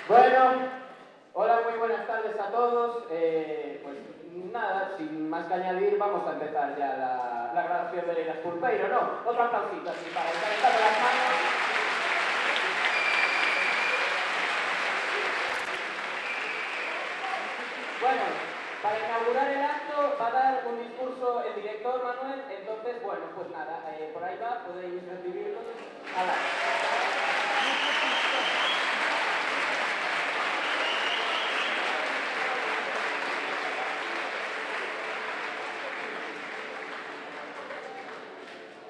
Bueno, hola, muy buenas tardes a todos. Pues nada, sin más que añadir, vamos a empezar ya la grabación de Leiras Pulpeiro, ¿no? Otro aplausito así para el calentado de las manos. Bueno, para inaugurar el acto va a dar un discurso el director Manuel, entonces, bueno, pues nada, por ahí va, podéis recibirlo. ¡Hala!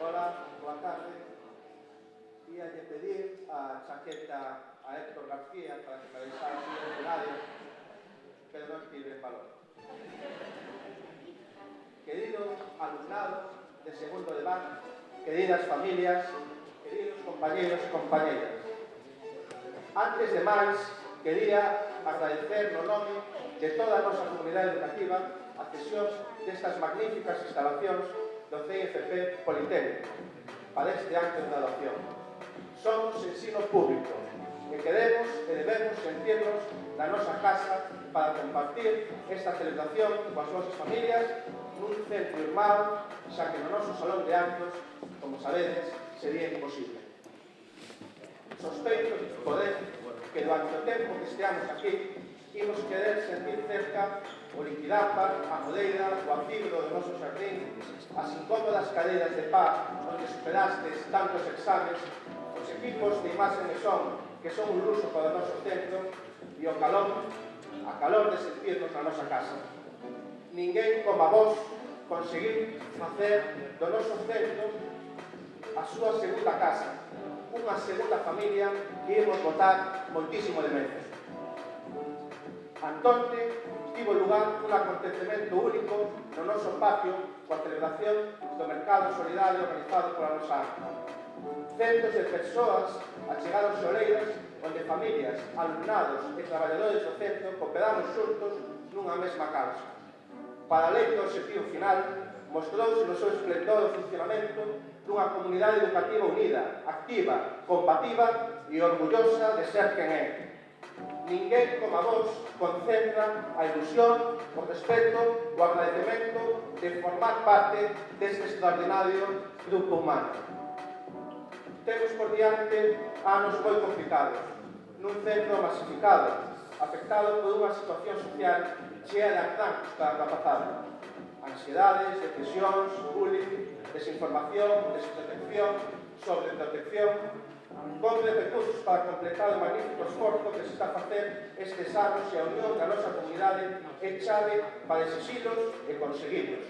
Hola, boa tarde. Íalle pedir a chaqueta a Héctor García para que me deixara subir el escenario, pero non tiven valor. Querido alumnado de segundo de BAC, queridas familias, queridos compañeros e compañeras, antes de máis, quería agradecer no nome de toda a nosa comunidade educativa a cesión destas magníficas instalacións do CIFP Politécnico para este acto de graduación. Somos ensino público e queremos e debemos sentirnos na nosa casa para compartir esta celebración coas nosas familias nun centro irmán, xa que no noso salón de actos, como sabedes, sería imposible. Sospeito que durante o tempo que esteamos aquí imos querer sentir cerca o liquidapa, a modeira, o afibro do noso xardín, as incómodas cadeiras de pá onde superastes tantos exames, os equipos de imaxe e son, que son un luxo para o noso centro, e o calor, a calor de sentirnos na nosa casa. Ninguén como a vos conseguir facer do noso centro a súa segunda casa, unha segunda familia que imos botar moitísimo de menos. Antonte tivo lugar un acontecemento único no noso patio coa celebración do Mercado Solidario organizado pola nosa AMPA. Centos de persoas achegaron Oleiras onde familias, alumnados e traballadores do centro cooperamos xuntos nunha mesma causa. Para além do objetivo final, mostrouse no seu esplendor o funcionamento dunha comunidade educativa unida, activa, combativa e orgullosa de ser quen é. Ninguén como a vos concentra a ilusión, o respeto, o agradecemento de formar parte deste extraordinario grupo humano. Temos por diante anos moi complicados, nun centro masificado, afectado por unha situación social chea de arrancos da pasada. Ansiedades, depresións, bullying, desinformación, desprotección, sobreprotección, compre recursos para completar o magnífico esforzo que se está a facer estes anos e a unión da nosa comunidade é chave para exigilos e conseguirlos.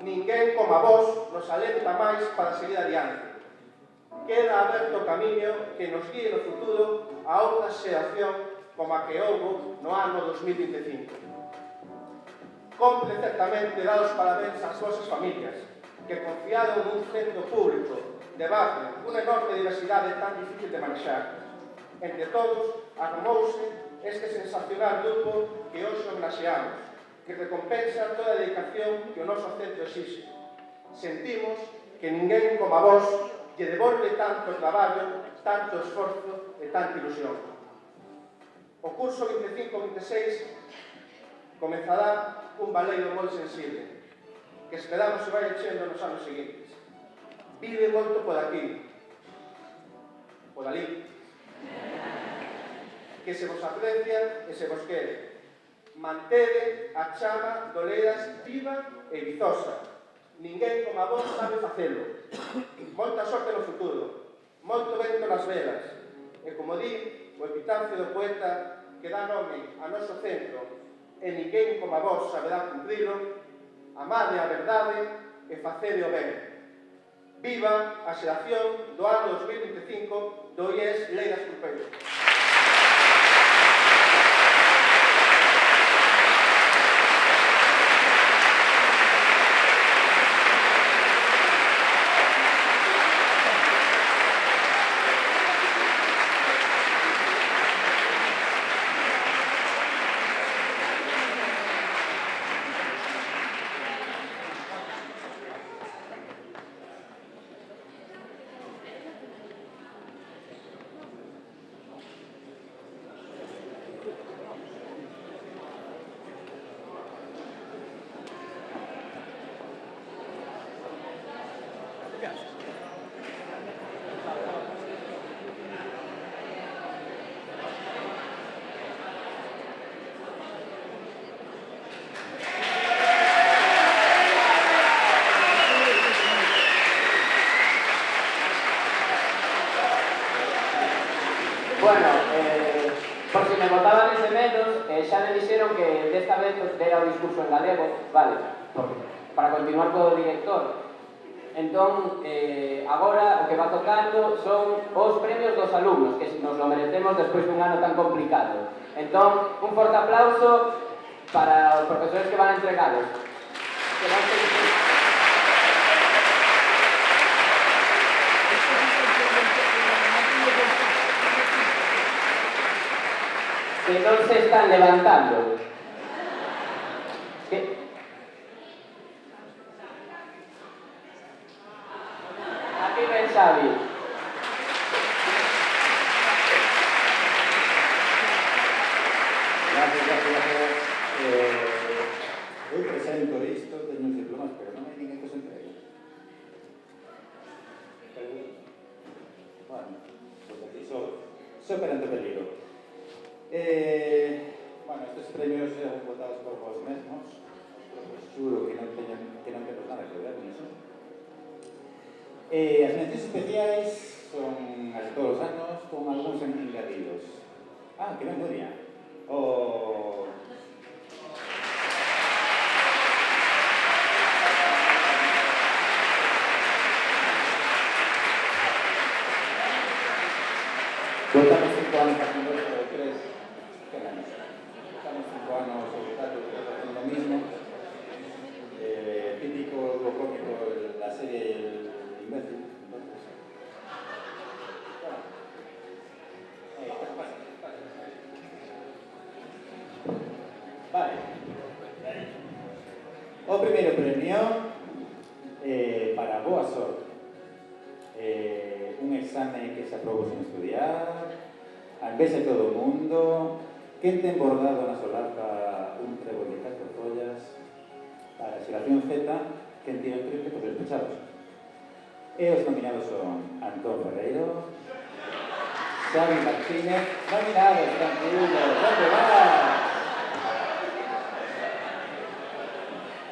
Ninguén como a vos nos alenta máis para seguir adiante. Queda aberto o camiño que nos guíe no futuro a outra xeración como a que houbo no ano 2025. Compre certamente dar os parabéns ás vosas familias que confiaron nun centro público de barrio, unha enorme diversidade tan difícil de manexar. Entre todos, armouse este sensacional grupo que hoxe homenaxeamos, que recompensa toda a dedicación que o noso centro exixe. Sentimos que ninguén como a vos lle devolve tanto traballo, tanto esforzo e tanta ilusión. O curso 25-26 comezará un baleiro moi sensible, que esperamos se vai enchendo nos anos seguintes. Vive moito por aquí, por ali, que se vos aprecia e se vos quere. Mantede a chama do Leiras viva e vizosa. Ninguén como a vos sabe facelo. Moita sorte no futuro, moito vento nas velas. E como di o epitafio do poeta que dá nome a noso centro, e ninguén como a vos saberá cumprilo, amade a verdade e facede o ben. Viva a xeración do ano 2025 do IES Leiras Pulpeiro. xa me dixeron que desta vez era o discurso en galego, vale, para continuar co director. Entón, agora o que va tocando son os premios dos alumnos, que nos lo merecemos despois dun ano tan complicado. Entón, un forte aplauso para os profesores que van a entregalos. Que non se... que non se están levantando. Que... Aquí ven Xavi. Gracias. Eu presento isto, teño os diplomas, pero non hai ninguén que os entregue. Bueno, pues aquí só perante peligro. Bueno, estes premios son votados por vos mesmos. Os xuro que non temos nada que ver con iso. As mencións especiais son as de todos os anos con algúns engadidos. Que memoria. Votamos 5 anos haciendo esto de 3. ¿Qué años? Estamos 5 anos haciendo lo mismo. Típico, lo cómico, la serie El Imbécil. Entonces, vale. O primeiro premio para boa sorte. Un exame que se aprobou sen estudiar, a envexa de todo o mundo, quen ten bordado na solapa un trébol de 4 follas, para a xeración Z, quen tiene un triple por despechados. E os nominados son Antón Ferreiro, Xavi Martínez, nominados, tranquilos, onde vas?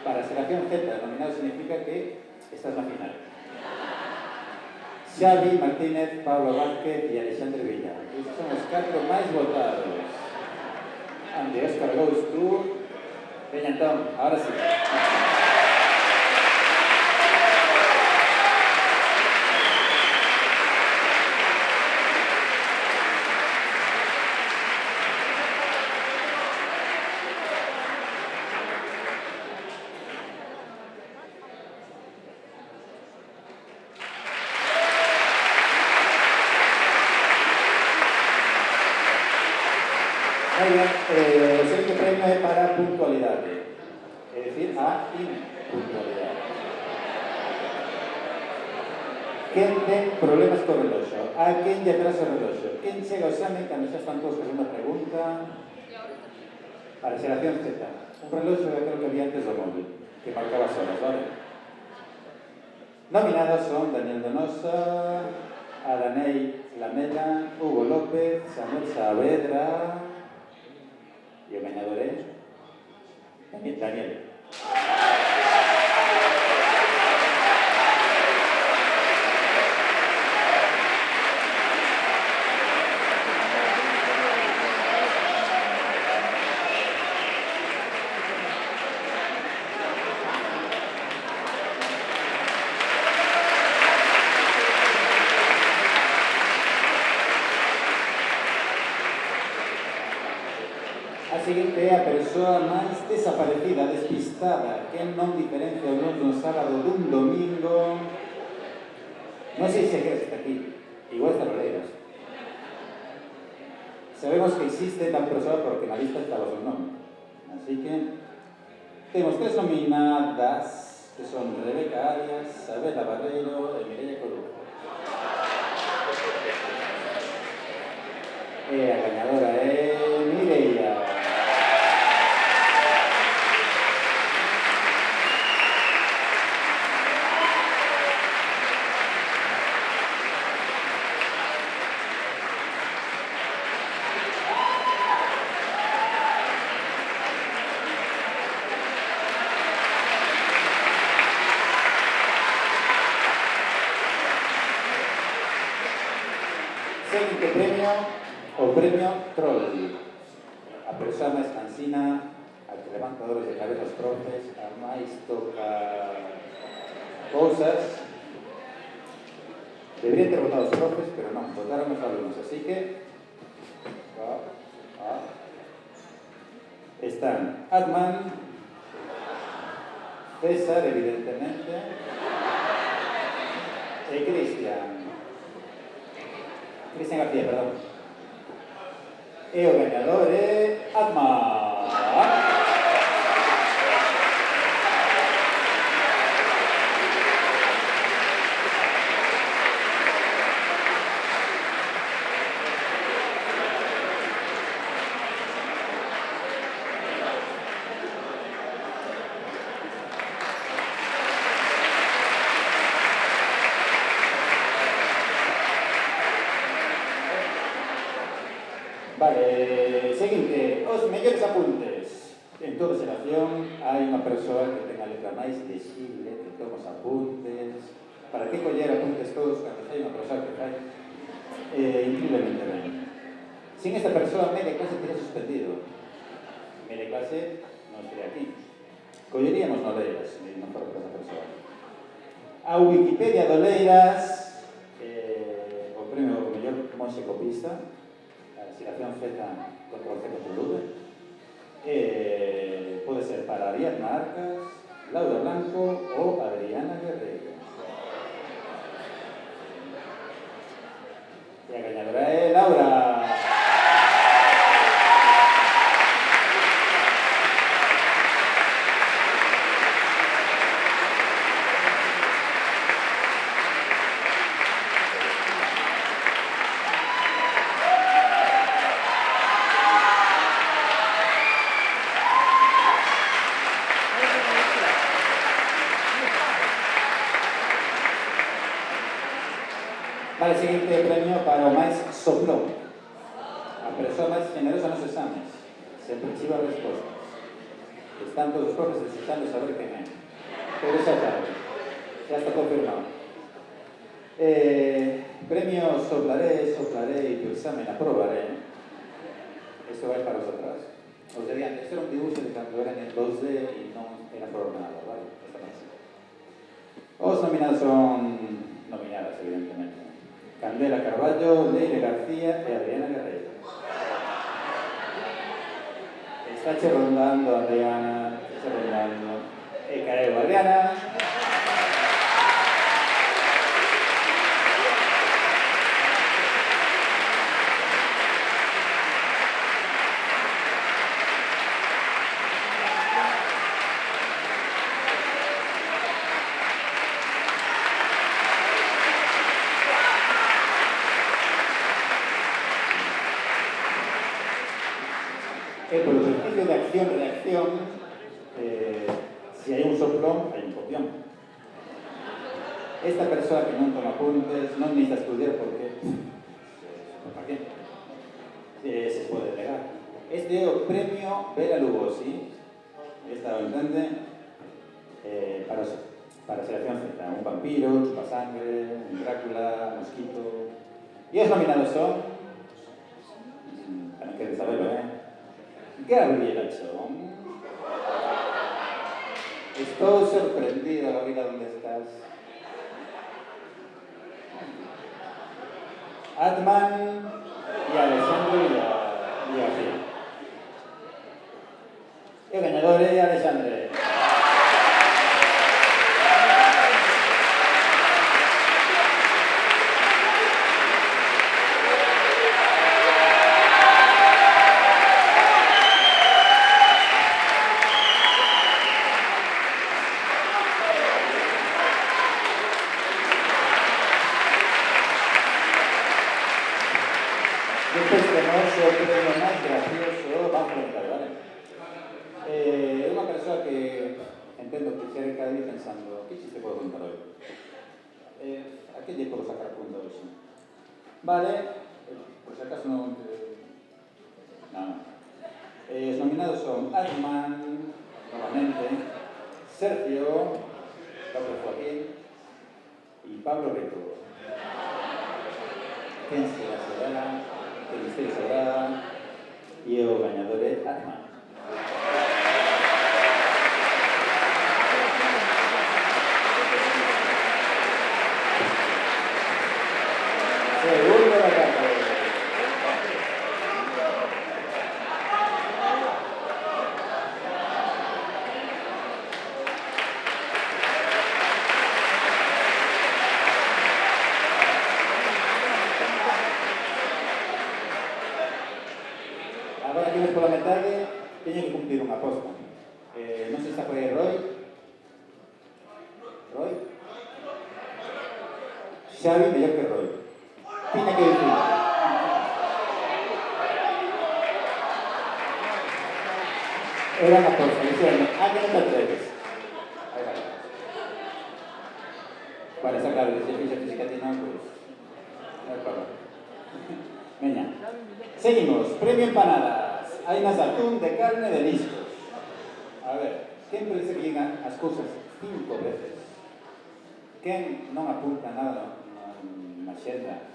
Para a xeración Z, nominado significa que estás na final. Xavi Martínez, Pablo Vázquez e Alexandre Villa. Estes son os 4 máis votados. And the Oscar goes to... Veña, entón, ahora sí. O seguinte premio é para puntualidade, é dicir, a impuntualidade. Quen ten problemas co reloxo? A quen lle atrasa o reloxo? Quen chega ao exame cando xa están todos facendo a pregunta? Para a xeración Z. Un reloxo é aquilo que había antes do móvil, que marcaba as horas, vale? Nominados son Daniel Donosa, Adanei Lamela, Hugo López, Samuel Saavedra... E o gañador é Daniel. A seguinte é a persoa máis desaparecida, despistada, que non diferencia o luns dun sábado dun domingo. Non sei se queres estar aquí, igual está Roleiras. Sabemos que existe tal persoa porque na lista estaba o seu nome. Así que temos 3 nominadas, que son Rebeca Arias, Sabela Barreiro e Mireia Corujo. E a gañadora é Mireia. Seguinte premio, o premio Troll. A a persoa máis cansina, a que levanta dolores de cabeza aos profes, a máis toca cousas. Deberían ter votado os profes, pero non, votaron os alumnos, así que están Atman, César, evidentemente, e Cristian García, perdón. E o gañador é Atman. Vale, seguinte, os mellores apuntes. En toda xeración hai unha persoa que ten a letra máis lexible, que toma os apuntes. Para que coller apuntes todos cando hai unha persoa que fai increíblemente ben. Sin esta persoa, media clase teria suspendido. Media clase non sería aquí. Colleríamos no Leiras, se non fora por esa persoa. A Wikipedia do Leiras, o premio ao mellor monxe copista, Xeración Z contra o Z pode ser para Ariadna Arcas, Laura Blanco ou Adriana Guerreiro. E a gañadora é Laura. Vale, seguinte premio para o máis soplón. A persoa máis generosa nos exames. Sempre chiva respostas. Están todos os profes desexando saber quen é. Pero xa sabe. Xa está confirmado. Premio soplaré e tu examen aprobaré. Isto vai para os atrás. Os de diante, isto era un dibuixo de cando eran en 2D e non era por nada, vale? Esta noche. Os nominados son nominadas, evidentemente. Candela Carballo, Leire García e Adriana Guerreiro. Está che rondando Adriana, che rondando. E caeu Adriana. Por o ejercicio de acción-reacción, se hai un soplón, hai un copión. Esta persoa que non toma apuntes non necesita estudiar porque ¿para qué? Se pode negar. Este é o premio Bela Lugosi. Esta o entende para a Xeración Z. Un vampiro, un chupasangre, un Drácula, un mosquito. E os nominados son... Tamén queres saberlo, Gabriela Chón. Estou sorprendido, Gabriela, ¿dónde estás? Atman y Alexandre Villafía. E o gañador é Alexandre. Despois temos o premio máis gracioso, vamos a preguntar, vale? É unha persoa que entendo que xere cada día pensando que xiste podo contar hoy? A que lle podo sacar punta hoxe? Vale, por se acaso non... Non. Os nominados son Atman, novamente, Sergio, Pablo Joaquín e Pablo Rico. Quen será? Que misterio será? E o gañador é Batman. Segundo ataque. Agora que ves pola metade, teño que cumplir unha aposta. Non sei se está por aí Roy. Roy? Xavi mellor que Roy. Tiña que dicir. Era unha aposta, dixendo, que non te atreves. Aí vai. Vale, está claro, se fixa física ti non, pois... Non é problema. Veña. Seguimos. Premio empanadas. Hai unas de atún, de carne, de listos. A ver, quen parece que llegan as cousas 5 veces? Quen non apunta nada na xenda,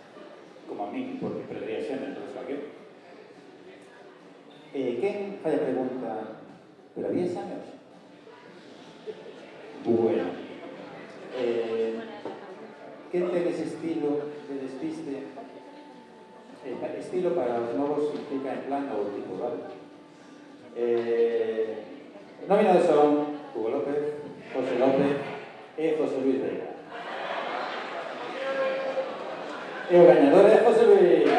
como a mí, porque perdería a xenda, entón saque? Quen fai a pregunta, pero había exames? Bueno. Quen ten ese estilo de despiste? Estilo para os novos significa en plan ou tipo, vale? Nominados son Hugo López, José López e José Luis Veiga. E o gañador é José Luis.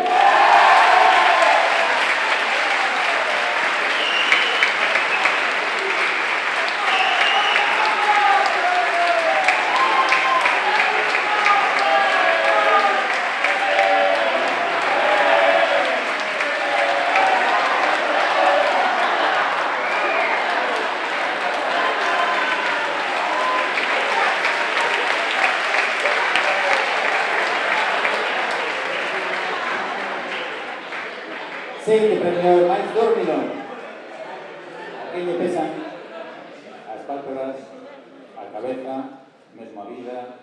Seguinte premio máis dormilón. A quen lle pesan as pálpebras, a cabeza, mesmo a vida.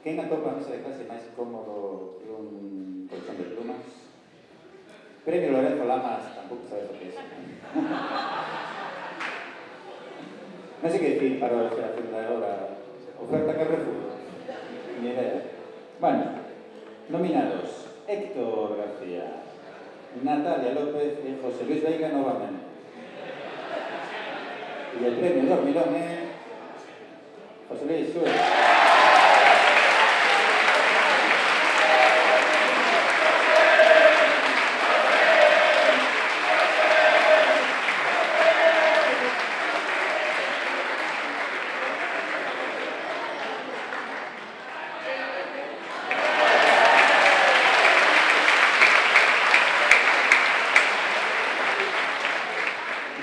Quen atopa a mesa de clase máis cómodo que un colchón de plumas? Premio Lorenzo Lamas, tampouco sabes o que é. Non sei que dicir para a xeración de agora. Oferta Carrefour. Ni idea. Bueno, nominados Héctor García, Natalia López e José Luis Veiga novamente. E el premio dormilón é José Luis Suez.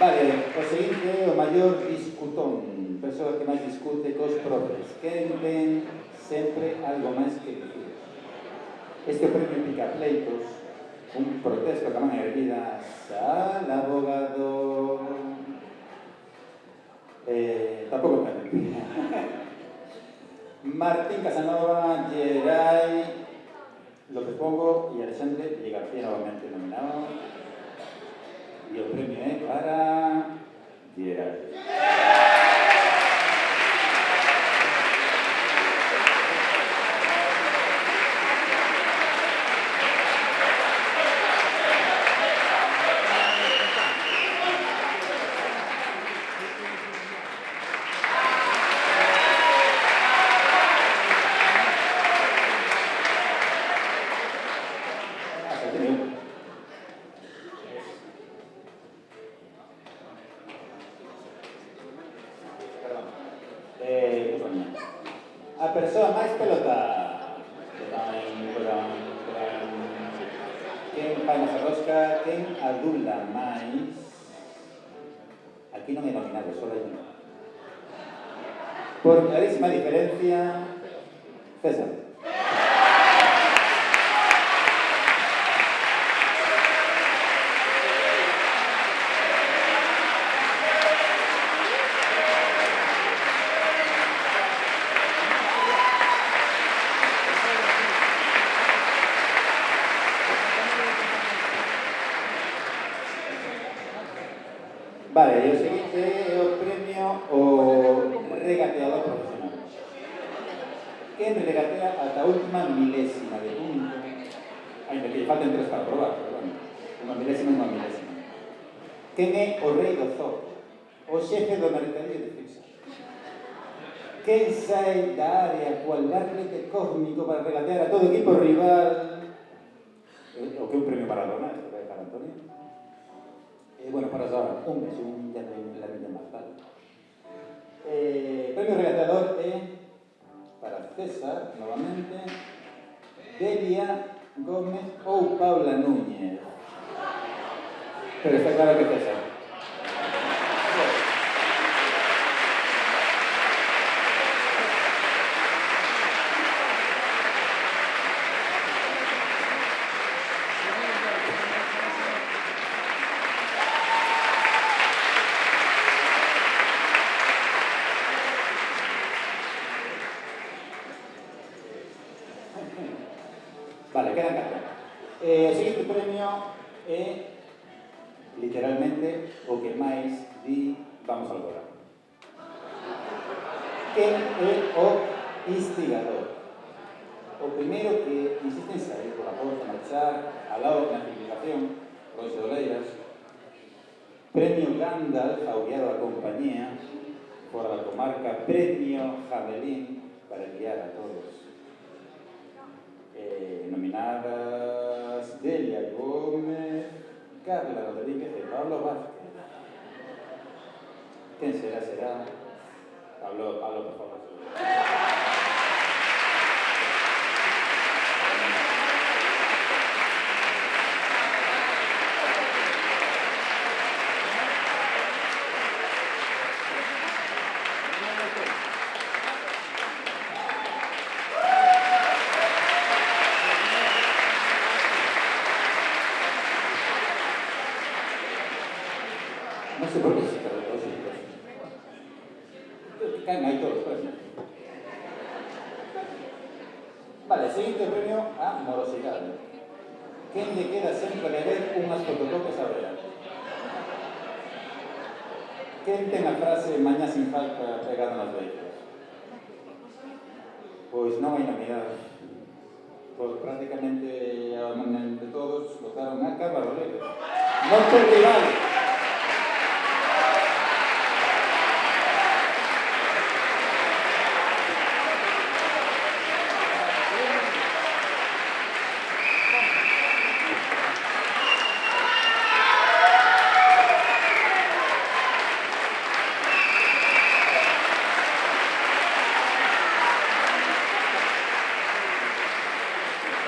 Vale, o seguinte é o maior discutón, persoa que máis discute cos profes, que ten sempre algo máis que dicir. Este premio pica pleitos, un protesto que man erguidas al abogado... tampouco ten. Martín Casanova, Geray, López Pongo e Alexandre y García novamente nominado. Y el premio es para Geray. A persoa máis pelota. Quen fai máis a rosca, quen adula máis. Aquí non hai nominado, só hai un. Por clarísima diferencia, César. Vale, e o seguinte é o premio o regateador profesional. Quen regatea ata a última milésima de punto, ainda que lle falten 3 para probar, pero bueno, unha milésima. Quen é o rei do zoo, o xefe do mercadillo de Fixa? Quen sai da área cual garrete cósmico para regatear a todo equipo rival? O que un premio Maradona, esto vai para Antonio. Bueno, para ahora, un mes, ya no hay la vida más, vale. Premio regateador para César, novamente, Delia Gómez ou Paula Núñez. Pero está claro que César. Vale, quedan 4. O seguinte premio é literalmente o que máis di vamos ao programa. Quen é o instigador? O primeiro que insiste en sair por a porta, marchar, al lado na civilización, Roxo Oleiras, premio Gandalf ao guiado a compañía, fora da comarca, premio Javelín para guiar a todos. Nominadas Delia Gómez, Carla Rodríguez e Pablo Vázquez. Quen será? Pablo, por favor. No sé por qué se quedó todo así. Caen ahí todos los premios. Vale, seguinte premio a morosidade. Quen lle queda sempre de ver unhas fotocopias a ver? Quen ten a frase mañá sin falta pegada nas veitas? Pois non hai novidades. Pois prácticamente de todos votaron a Carla Rodríguez. Non ten rival.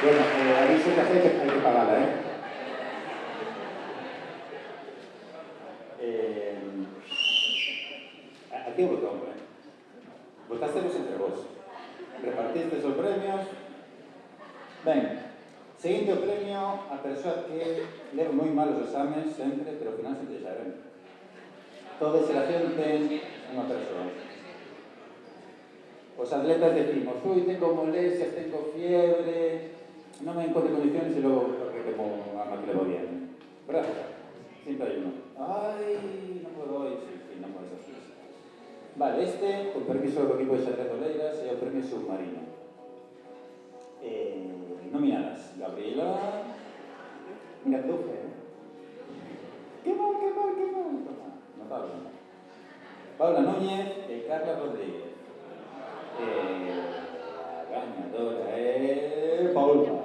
Bueno, aviso que hay que pagarla, Aquí un botón, Votástemos entre vos. Repartistes os premios. Ben, seguinte o premio a persoa que leva moi mal os exames sempre, pero ao final sempre xa ben. Toda xeración ten unha persoa. Os atletas decimos, tengo molestias, tengo fiebre, non me encontro condiciones e logo como a máquina va bien. ¿Verdad? Siempre hay uno. Ay, non podo hoy. Sí, non podes así. Vale, con permiso do equipo de Xadrez Oleiras, é o premio Submarino. Nominadas, Gabriela... Mira, 12, Que mal. Toma, notable. Paula Núñez e Carla Rodríguez. A ganadora é Paula.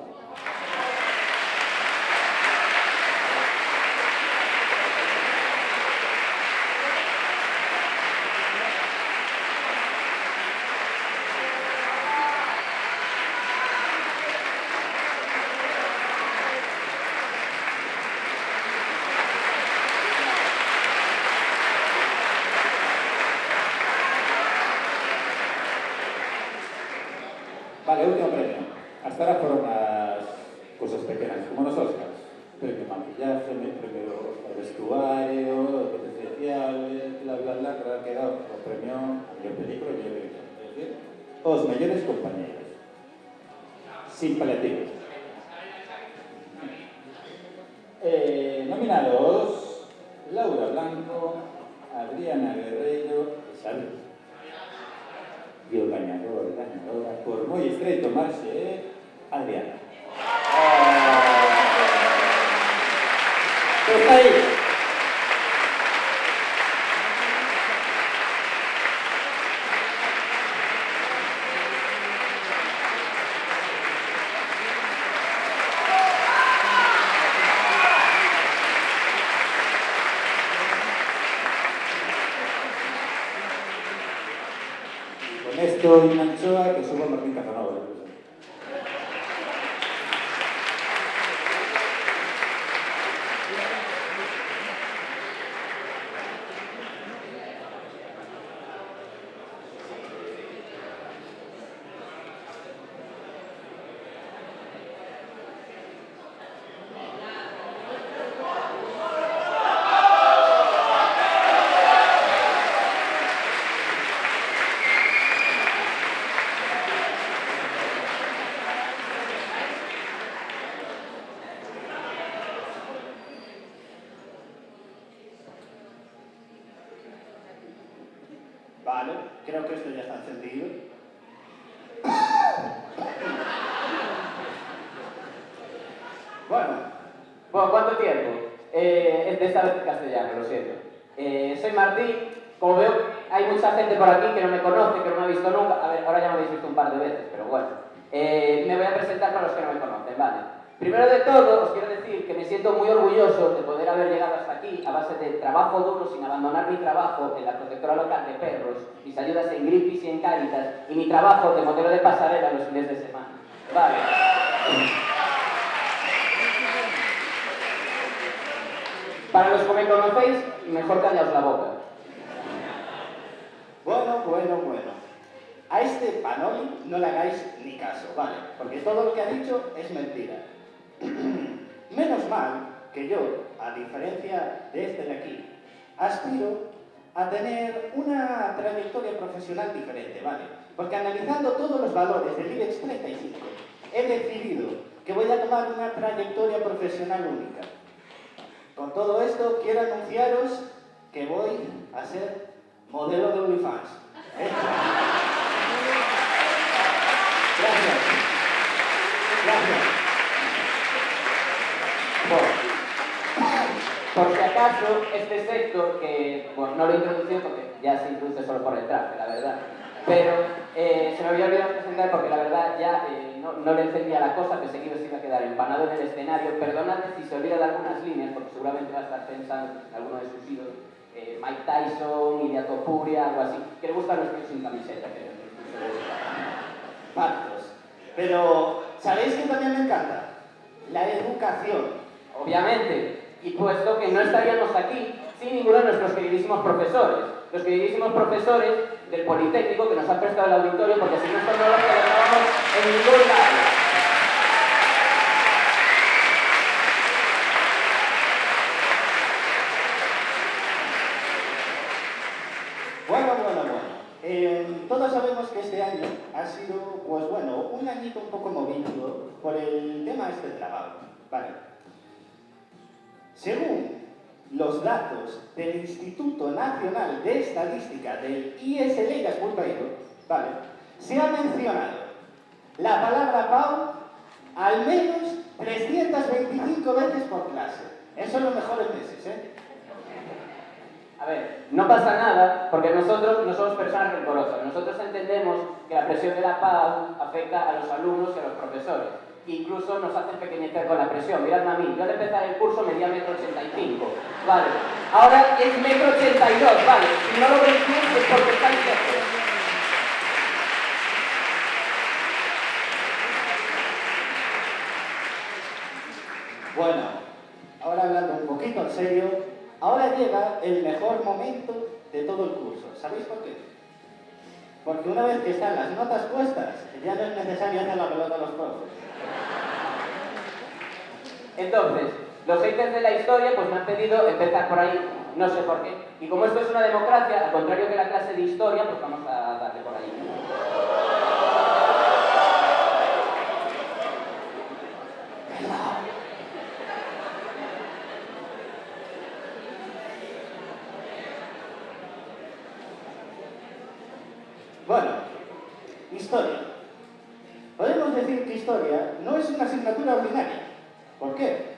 Vale, último premio. Hasta ahora fueron las cosas pequeñas, como los Oscars. Premio maquillaje, premio vestuario, efectos especiales, bla, pero ha quedado o premio a mejor película y mejor director. Es decir, os mejores compañeros. Sin paliativos. Nominados: La Laura Blanco, Adriana Guerreiro e Xavi. E o gañador, gañadora, por moi estreito marxe é Adriana. Pues ahí. Con esto y una anchoa que suba Martín Casanova. Vale, creo que esto ya está encendido. Bueno, ¿cuánto tiempo? Esta vez en castellano, lo siento. Soy Martín. Como veo, hay mucha gente por aquí que no me conoce, que no me ha visto nunca. A ver, ahora ya me habéis visto un par de veces, pero bueno. Me voy a presentar para los que no me conocen, ¿vale? Primero de todo, os quiero decir que me siento muy orgulloso de poder haber llegado hasta aquí a base de trabajo duro, sin abandonar mi trabajo en la protectora local de perros, mis ayudas en Greenpeace y en Cáritas, y mi trabajo de modelo de pasarela los fines de semana. Vale. Para los que me conocéis, mejor callaos la boca. Bueno. A este Panoli no le hagáis ni caso, ¿vale? Porque todo lo que ha dicho es mentira. Menos mal que yo, a diferencia de este de aquí, aspiro a tener una trayectoria profesional diferente, ¿vale? Porque analizando todos los valores del IBEX 35, he decidido que voy a tomar una trayectoria profesional única. Con todo esto, quiero anunciaros que voy a ser modelo de OnlyFans. Gracias. Por si acaso, este sector, que bueno, no lo he introducido porque ya se introduce solo por el traje, la verdad, pero se me había olvidado presentar porque la verdad ya no le encendía la cosa, pensé que se iba a quedar empanado en el escenario. Perdonadme si se olvida de algunas líneas, porque seguramente va a estar pensando en alguno de sus ídolos, Mike Tyson, Ilia Topuria, algo así, que le gustan los tíos sin camiseta, que Pactos. Pero, ¿sabéis qué también me encanta? La educación. Obviamente, y puesto que no estaríamos aquí sin ninguno de nuestros queridísimos profesores. Los queridísimos profesores del Politécnico que nos han prestado el auditorio, porque si no, esto no lo celebrábamos en ningún lado. Todos sabemos que este año ha sido, pues bueno, un añito un poco movido por el tema este del trabajo, ¿vale? Según los datos del Instituto Nacional de Estadística del ISL Gaspulpeiro, ¿vale? Se ha mencionado la palabra PAU al menos 325 veces por clase. Eso en los mejores meses, ¿eh? A ver, no pasa nada, porque nosotros no somos personas rencorosas. Nosotros entendemos que la presión de la PAU afecta a los alumnos y a los profesores. Incluso nos hacen pequeñecer con la presión. Miradme a mí, yo al empezar el curso medía 1,85 m. Vale. Ahora es 1,82 m, vale. Si no lo veis bien es porque estáis lejos. Bueno, ahora hablando un poquito en serio, ahora llega el mejor momento de todo el curso. ¿Sabéis por qué? Porque una vez que están las notas puestas, ya no es necesario hacer la pelota a los profes. Entonces, los haters de la historia pues me han pedido empezar por ahí, no sé por qué. Y como esto es una democracia, al contrario que la clase de historia, pues vamos a darle por ahí. Bueno, historia. Podemos decir que historia no es una asignatura ordinaria. ¿Por qué?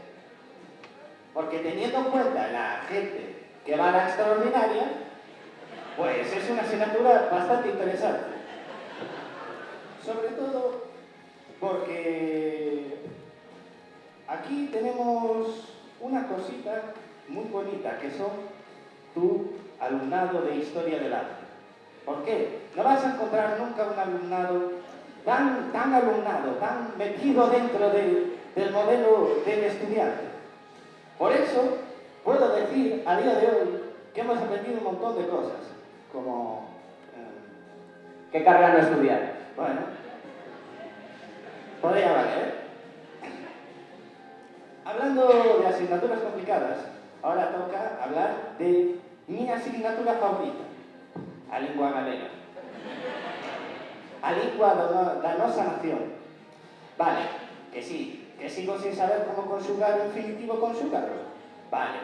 Porque teniendo en cuenta la gente que va a la extraordinaria, pues es una asignatura bastante interesante. Sobre todo porque aquí tenemos una cosita muy bonita que son tu alumnado de historia del arte. ¿Por qué? No vas a encontrar nunca un alumnado tan metido dentro del modelo del estudiante. Por eso puedo decir a día de hoy que hemos aprendido un montón de cosas, como... ¿Qué carrera no estudiar? Bueno, podría valer. Hablando de asignaturas complicadas, ahora toca hablar de mi asignatura favorita, a lingua galega. A lingua da nosa nación. Vale, que sigo sin saber como conjugar o infinitivo conjugado. Vale,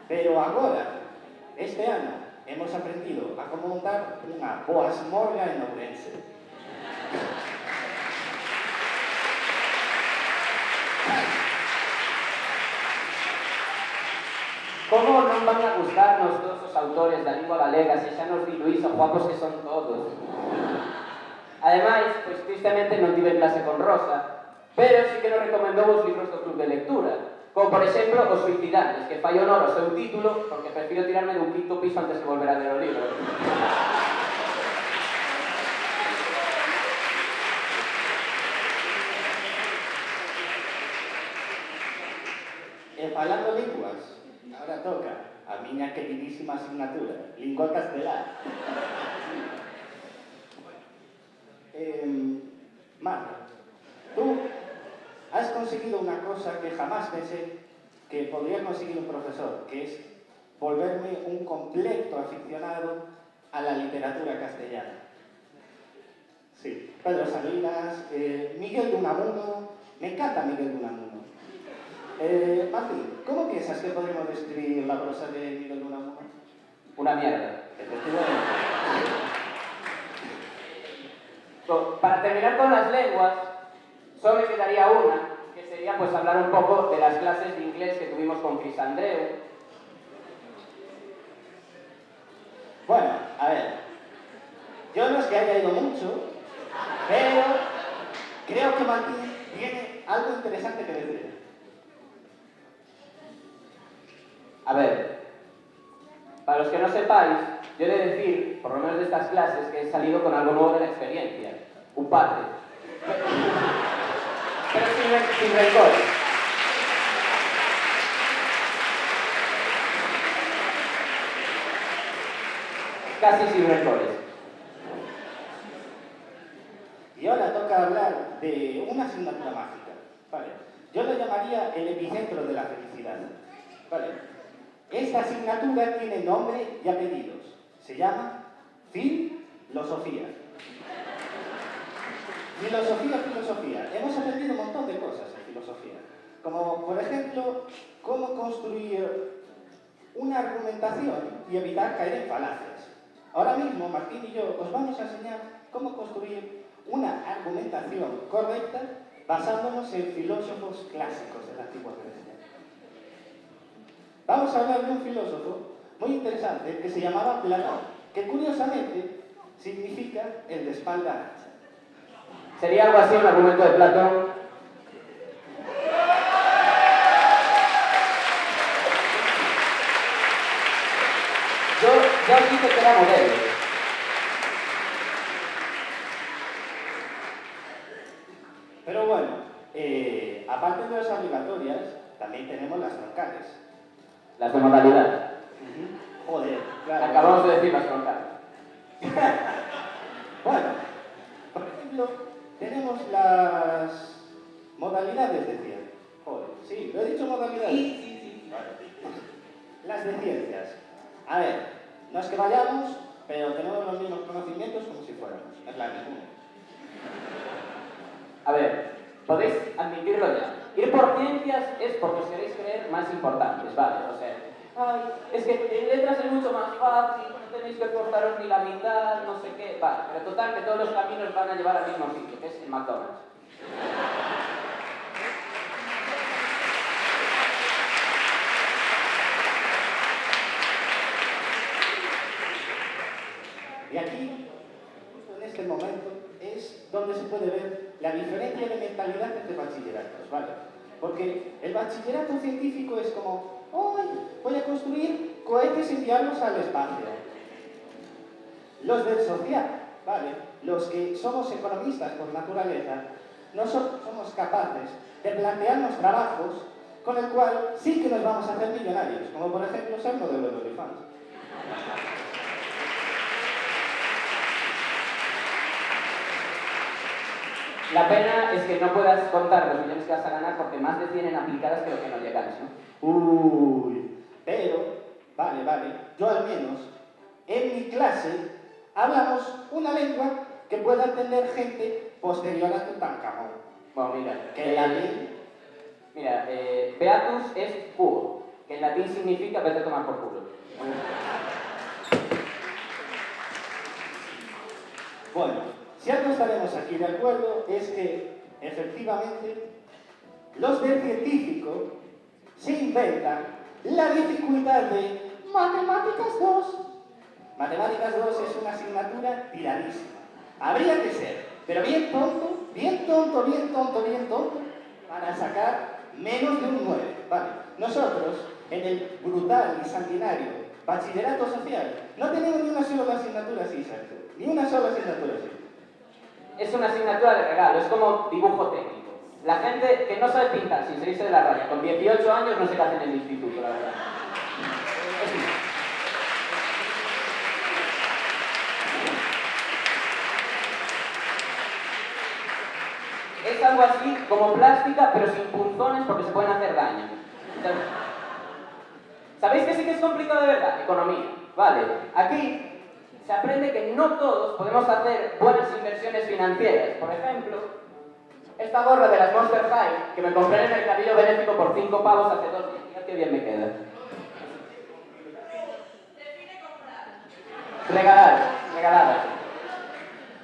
pero agora, este ano, hemos aprendido a como montar unha boasmorga en Ourense. Como non van a gustarnos todos os autores da lingua galega se xa nos di Luís o guapos que son todos? Ademais, pois tristemente non tive clase con Rosa, pero sí que nos recomendou os libros do club de lectura, como por exemplo Os suicidantes, que fai honor ao seu título porque prefiro tirarme dun quinto piso antes que volver a ler o libro. E falando linguas, ahora toca a miña queridísima asignatura, lingua castelá. Marta, tú has conseguido una cosa que jamás pensé que podría conseguir un profesor, que es volverme un completo aficionado a la literatura castellana. Sí, Pedro Salinas, Miguel de Unamuno, me encanta Miguel de Unamuno. Martín, ¿cómo piensas que podríamos describir la prosa de Miguel de Unamuno? Una mierda. Efectivamente. Para terminar con las lenguas, solo me quedaría una, que sería pues hablar un poco de las clases de inglés que tuvimos con Cris Andreu. Bueno, a ver, yo no es que haya ido mucho, pero creo que Martín tiene algo interesante que decir. A ver, para los que no sepáis, yo he de decir, por lo menos de estas clases, que he salido con algo nuevo de la experiencia. Un padre. Pero sin rencor. Casi sin rencores. Y ahora toca hablar de una asignatura mágica. Vale. Yo lo llamaría el epicentro de la felicidad. Vale. Esta asignatura tiene nombre y apellidos. Se llama Filosofía. Filosofía. Hemos aprendido un montón de cosas en filosofía. Como, por ejemplo, cómo construir una argumentación y evitar caer en falacias. Ahora mismo, Martín y yo os vamos a enseñar cómo construir una argumentación correcta basándonos en filósofos clásicos de la antigua Grecia. Vamos a hablar de un filósofo muy interesante que se llamaba Platón, que curiosamente significa el de espalda ancha. Sería algo así un argumento de Platón. Yo dije que era modelo. Pero bueno, aparte de las obligatorias, también tenemos las troncales. Las de modalidad. Joder, claro. Acabamos de decir las troncales. Bueno, por ejemplo, tenemos las modalidades de ciencia. Joder, sí, lo he dicho modalidades. Sí. Vale. Las de ciencias. A ver, no es que vayamos, pero tenemos los mismos conocimientos como si fuéramos. Es la misma. A ver, podéis admitirlo ya. Ir por ciencias es porque os queréis creer más importantes, ¿vale? O sea, ay, es que en letras es mucho más fácil, no tenéis que esforzaros ni la mitad, no sé qué. Vale, pero total que todos los caminos van a llevar al mismo sitio, que es el McDonald's. Y aquí, justo en este momento, es donde se puede ver la diferencia de mentalidad entre bachilleratos, ¿vale? Porque el bachillerato científico es como, ¡ay! Voy a construir cohetes y enviarlos al espacio. Los del social, ¿vale? Los que somos economistas por naturaleza, nosotros somos capaces de plantearnos trabajos con el cual sí que nos vamos a hacer millonarios, como por ejemplo ser modelo de OnlyFans. La pena es que no puedas contar los millones que vas a ganar porque más de 100 en aplicadas creo que no llegáis, ¿no? Uy, pero, vale, yo al menos, en mi clase, hablamos una lengua que pueda entender gente posterior a Tutankamón. Bueno, mira, Que en latín, mira, Beatus es cubo, que en latín significa vete a tomar por culo. bueno, si algo estaremos aquí de acuerdo es que, efectivamente, los del científico se inventan la dificultad de Matemáticas 2. Matemáticas 2 es una asignatura tiradísima. Habría que ser, pero bien tonto, para sacar menos de un 9. Vale, nosotros, en el brutal y sanguinario bachillerato social, no tenemos ni una sola asignatura así, Sergio. Ni una sola asignatura así. Es una asignatura de regalo, es como dibujo técnico. La gente que no sabe pintar sin salirse de la raya con 18 años no se hace en el instituto, la verdad. Es algo así como plástica, pero sin punzones porque se pueden hacer daño. ¿Sabéis que sí que es complicado de verdad? Economía. Vale, aquí se aprende que no todos podemos hacer buenas inversiones financieras. Por ejemplo, esta gorra de las Monster High que me compré en el mercadillo benéfico por 5 pavos hace 2 días. Mira qué bien me queda. Regalada.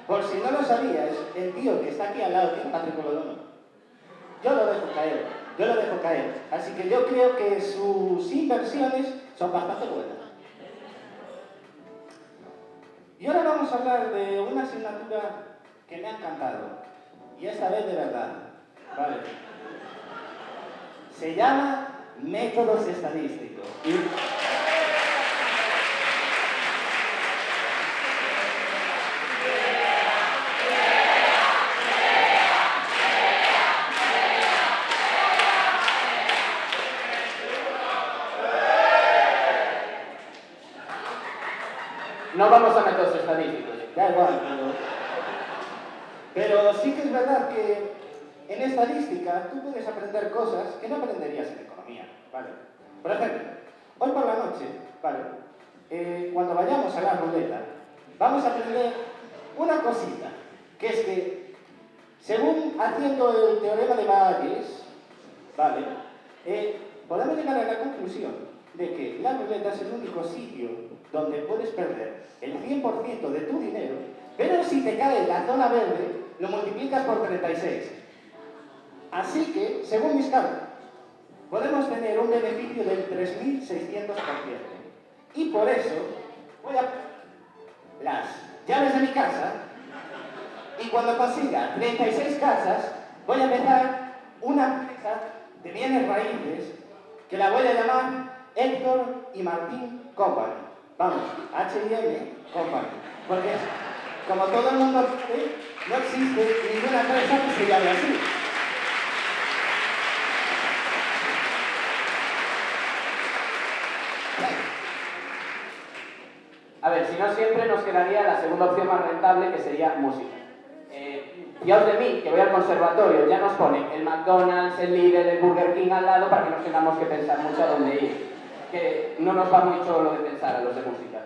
Por si no lo sabías, el tío que está aquí al lado tiene matrícula de honor. Yo lo dejo caer. Así que yo creo que sus inversiones son bastante buenas. Y ahora vamos a hablar de una asignatura que me ha encantado. Y esta vez de verdad. Vale. Se llama Métodos Estadísticos. No vamos a métodos estadísticos. Da igual, pero sí que es verdad que en estadística tú puedes aprender cosas que no aprenderías en economía, ¿vale? Por ejemplo, hoy por la noche, ¿vale? Cuando vayamos a la ruleta, vamos a aprender una cosita, que es que, según haciendo el teorema de Bayes, ¿vale? Podemos llegar a la conclusión de que la ruleta es el único sitio donde puedes perder el 100% de tu dinero, pero si te cae en la zona verde, lo multiplicas por 36. Así que, según mis cálculos, podemos tener un beneficio del 3.600%. Y por eso voy a las llaves de mi casa y cuando consiga 36 casas, voy a empezar una empresa de bienes raíces que la voy a llamar Héctor y Martín Company. Vamos, H&M Company. Porque, como todo el mundo sabe, no existe ninguna empresa que se llame así. A ver, si no siempre nos quedaría la segunda opción más rentable, que sería música. Fiaos de mí, que voy al conservatorio, ya nos ponen el McDonald's, el Lidl, el Burger King al lado para que no tengamos que pensar mucho a dónde ir. Que no nos va mucho lo de pensar a los de música.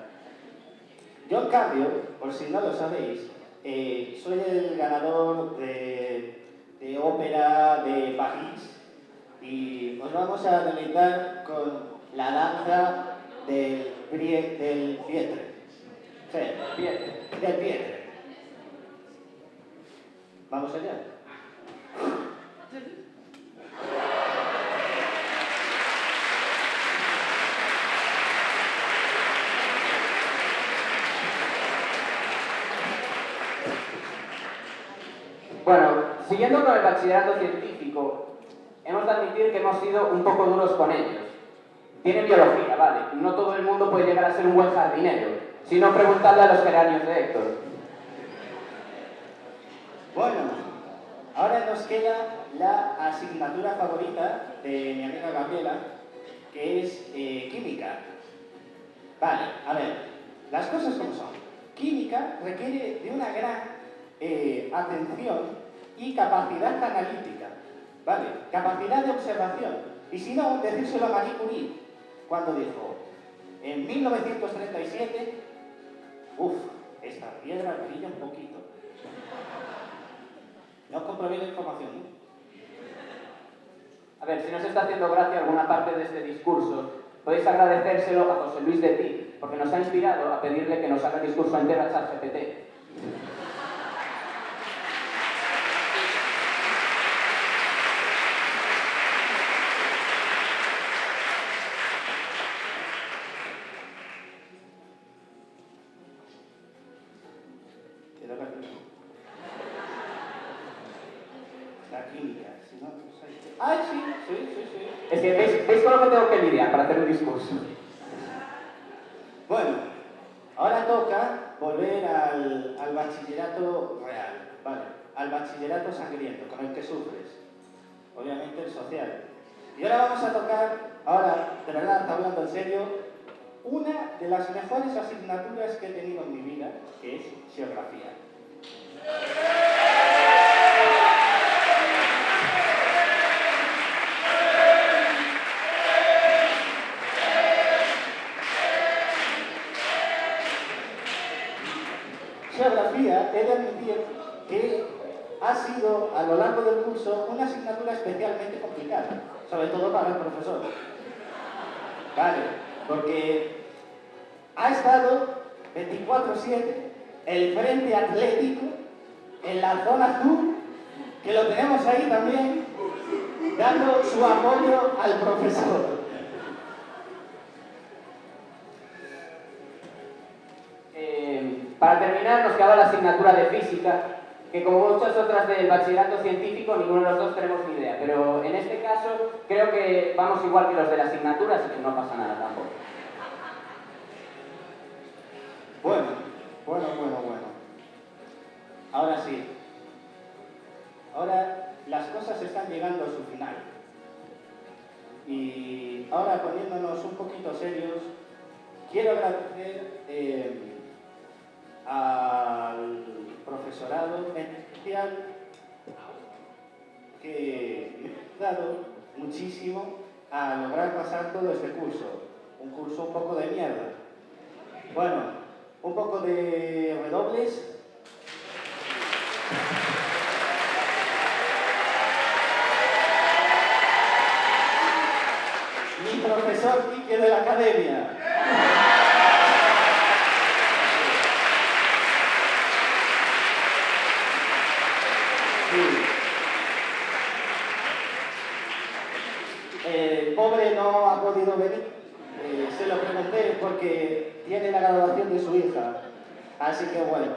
Yo, en cambio, por si no lo sabéis, soy el ganador de ópera de París y os vamos a deleitar con la danza del Pietre. Sí, del Pietre. Vamos allá. Bueno, siguiendo con el bachillerato científico, hemos de admitir que hemos sido un poco duros con ellos. Tienen biología, vale, no todo el mundo puede llegar a ser un buen jardinero, sino preguntarle a los geranios de Héctor. Bueno, ahora nos queda la asignatura favorita de mi amiga Gabriela, que es química. Vale, a ver, las cosas como son. Química requiere de una gran atención y capacidad analítica, ¿vale? Capacidad de observación. Y si no, decírselo a Marie Curie, cuando dijo, en 1937, esta piedra brilla un poquito. No comprobé la información, ¿no? A ver, si nos está haciendo gracia alguna parte de este discurso, podéis agradecérselo a José Luis de Tig, porque nos ha inspirado a pedirle que nos haga el discurso entero a ChatGPT. La química, si no, ¡ay, sí! Es que veis con lo que tengo que lidiar para hacer un discurso. Bueno, ahora toca volver al bachillerato real, ¿vale? Al bachillerato sangriento, con el que sufres. Obviamente el social. Y ahora vamos a tocar, de verdad, hablando en serio, una de las mejores asignaturas que he tenido en mi vida, que es geografía. Geografía, he de admitir que ha sido, a lo largo del curso, una asignatura especialmente complicada, sobre todo para el profesor. Vale, porque ha estado 24/7 el Frente Atlético en la zona azul, que lo tenemos ahí también, dando su apoyo al profesor. Para terminar, nos queda la asignatura de física, que como muchas otras del bachillerato científico, ninguno de los dos tenemos ni idea, pero en este caso creo que vamos igual que los de la asignatura, así que no pasa nada tampoco. Bueno. Ahora sí. Ahora las cosas están llegando a su final. Y ahora, poniéndonos un poquito serios, quiero agradecer al profesorado en especial que me ha dado muchísimo a lograr pasar todo este curso. Un curso un poco de mierda. Bueno, un poco de redobles. Mi profesor Quique de la academia. El pobre no ha podido venir. Se lo pregunté porque tiene la graduación de su hija. Así que bueno,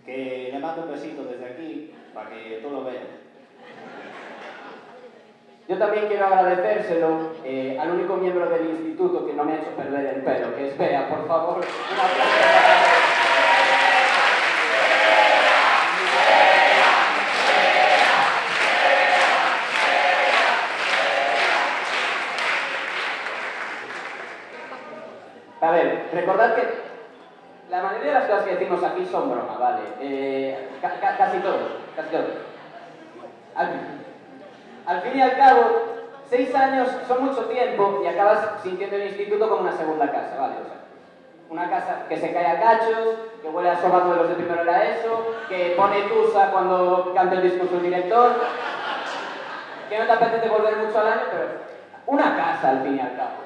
que le mando un besito desde aquí para que tú lo veas. Yo también quiero agradecérselo al único miembro del instituto que no me ha hecho perder el pelo, que es Bea, por favor. Un aplauso para Bea. A ver, recordad que la mayoría de las cosas que decimos aquí son broma, ¿vale? Casi todo. Al fin y al cabo, 6 años son mucho tiempo y acabas sintiendo el instituto como una segunda casa, ¿vale? O sea, una casa que se cae a cachos, que huele a sobaco de los de primero era eso, que pone tusa cuando canta el discurso del director, que no te apetece volver mucho al año, pero una casa al fin y al cabo.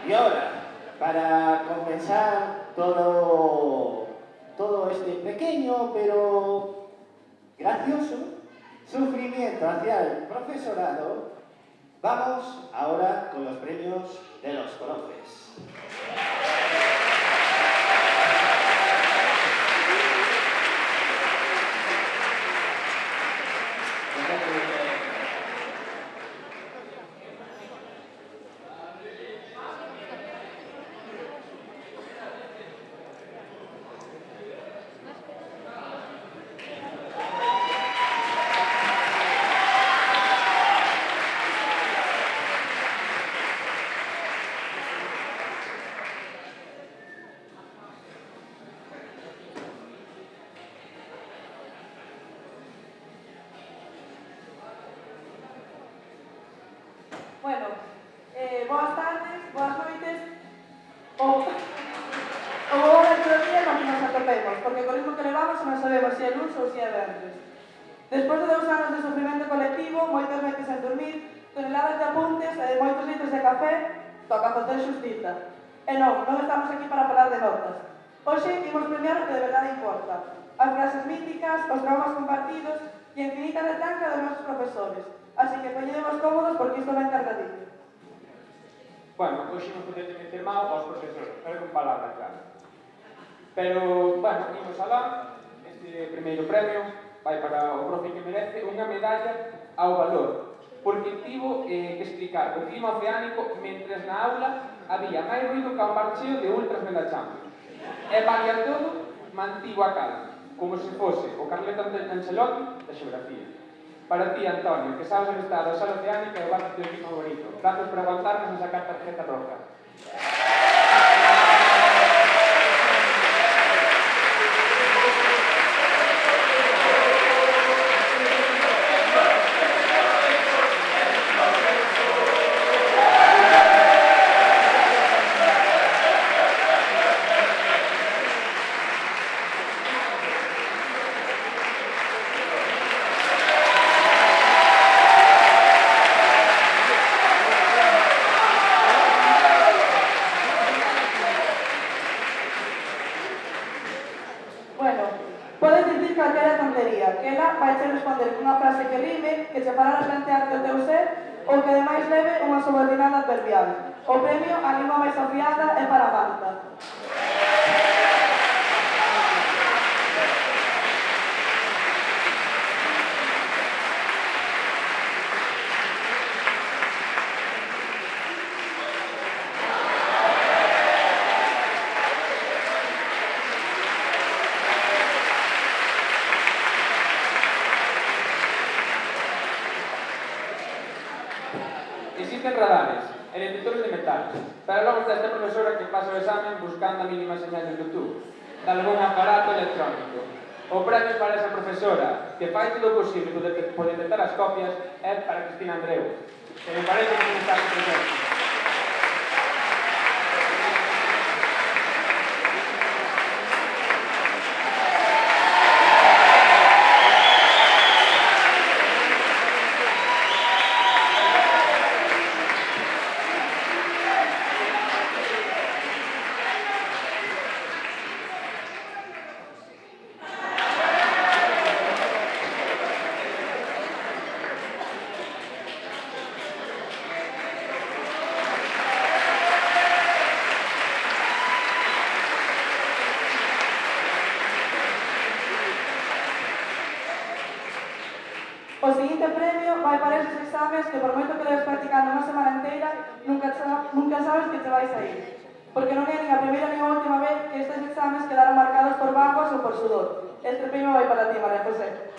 Y ahora, para compensar todo este pequeño pero gracioso sufrimiento hacia el profesorado, vamos ahora con los premios de los profes. Bueno, boas tardes, boas noites, ou boa día no que nos atopemos, porque con isto que levamos non sabemos se é luns ou se é venres. Despois de 2 anos de sufrimento colectivo, moitas noites sen dormir, toneladas de apuntes e de moitos litros de café, toca facer xustiza. E non estamos aquí para falar de notas. Hoxe imos premiar o que de verdade importa. As frases míticas, os traumas compartidos e a infinita retranca dos nosos profesores. Así que poñedemos cómodos porque isto vai cargadillo. Bueno, hoxe non podemos meter mal aos profesores, pero con palabras, claro. Pero, bueno, imos alá, este primeiro premio vai para o profe que merece unha medalla ao valor, porque tivo que explicar o clima oceánico mentres na aula había máis ruido que un parcheo de ultras na Champions. E vale a todo, mantivo a calma, como se fose o Carleto Ancelotti da xeografía. Para ti, Antonio, que sabes onde está a dorsal oceánica e o barco do equipo favorito. Gracias por aguantarnos en sacar tarjeta roja. que ela vai che responder cunha frase que rime, que che fará replantearte o teu ser ou que ademais leve unha subordinada adverbial. O premio á lingua máis afiada é para Marta. Existen radares e detectores de metal, pero logo está esta profesora que pasa o examen buscando a mínima señal de Bluetooth de algún aparato electrónico. O premio para esa profesora que fai todo o posible por detectar as copias é para Cristina Andreu, que me parece que non está presente. O seguinte premio vai para esos exames que por moito que leves practicando unha semana inteira nunca sabes que te vai sair. Porque non é nin a primeira nin a última vez que estes exames quedaron marcados por vaguas ou por sudor. Este premio vai para ti, María José.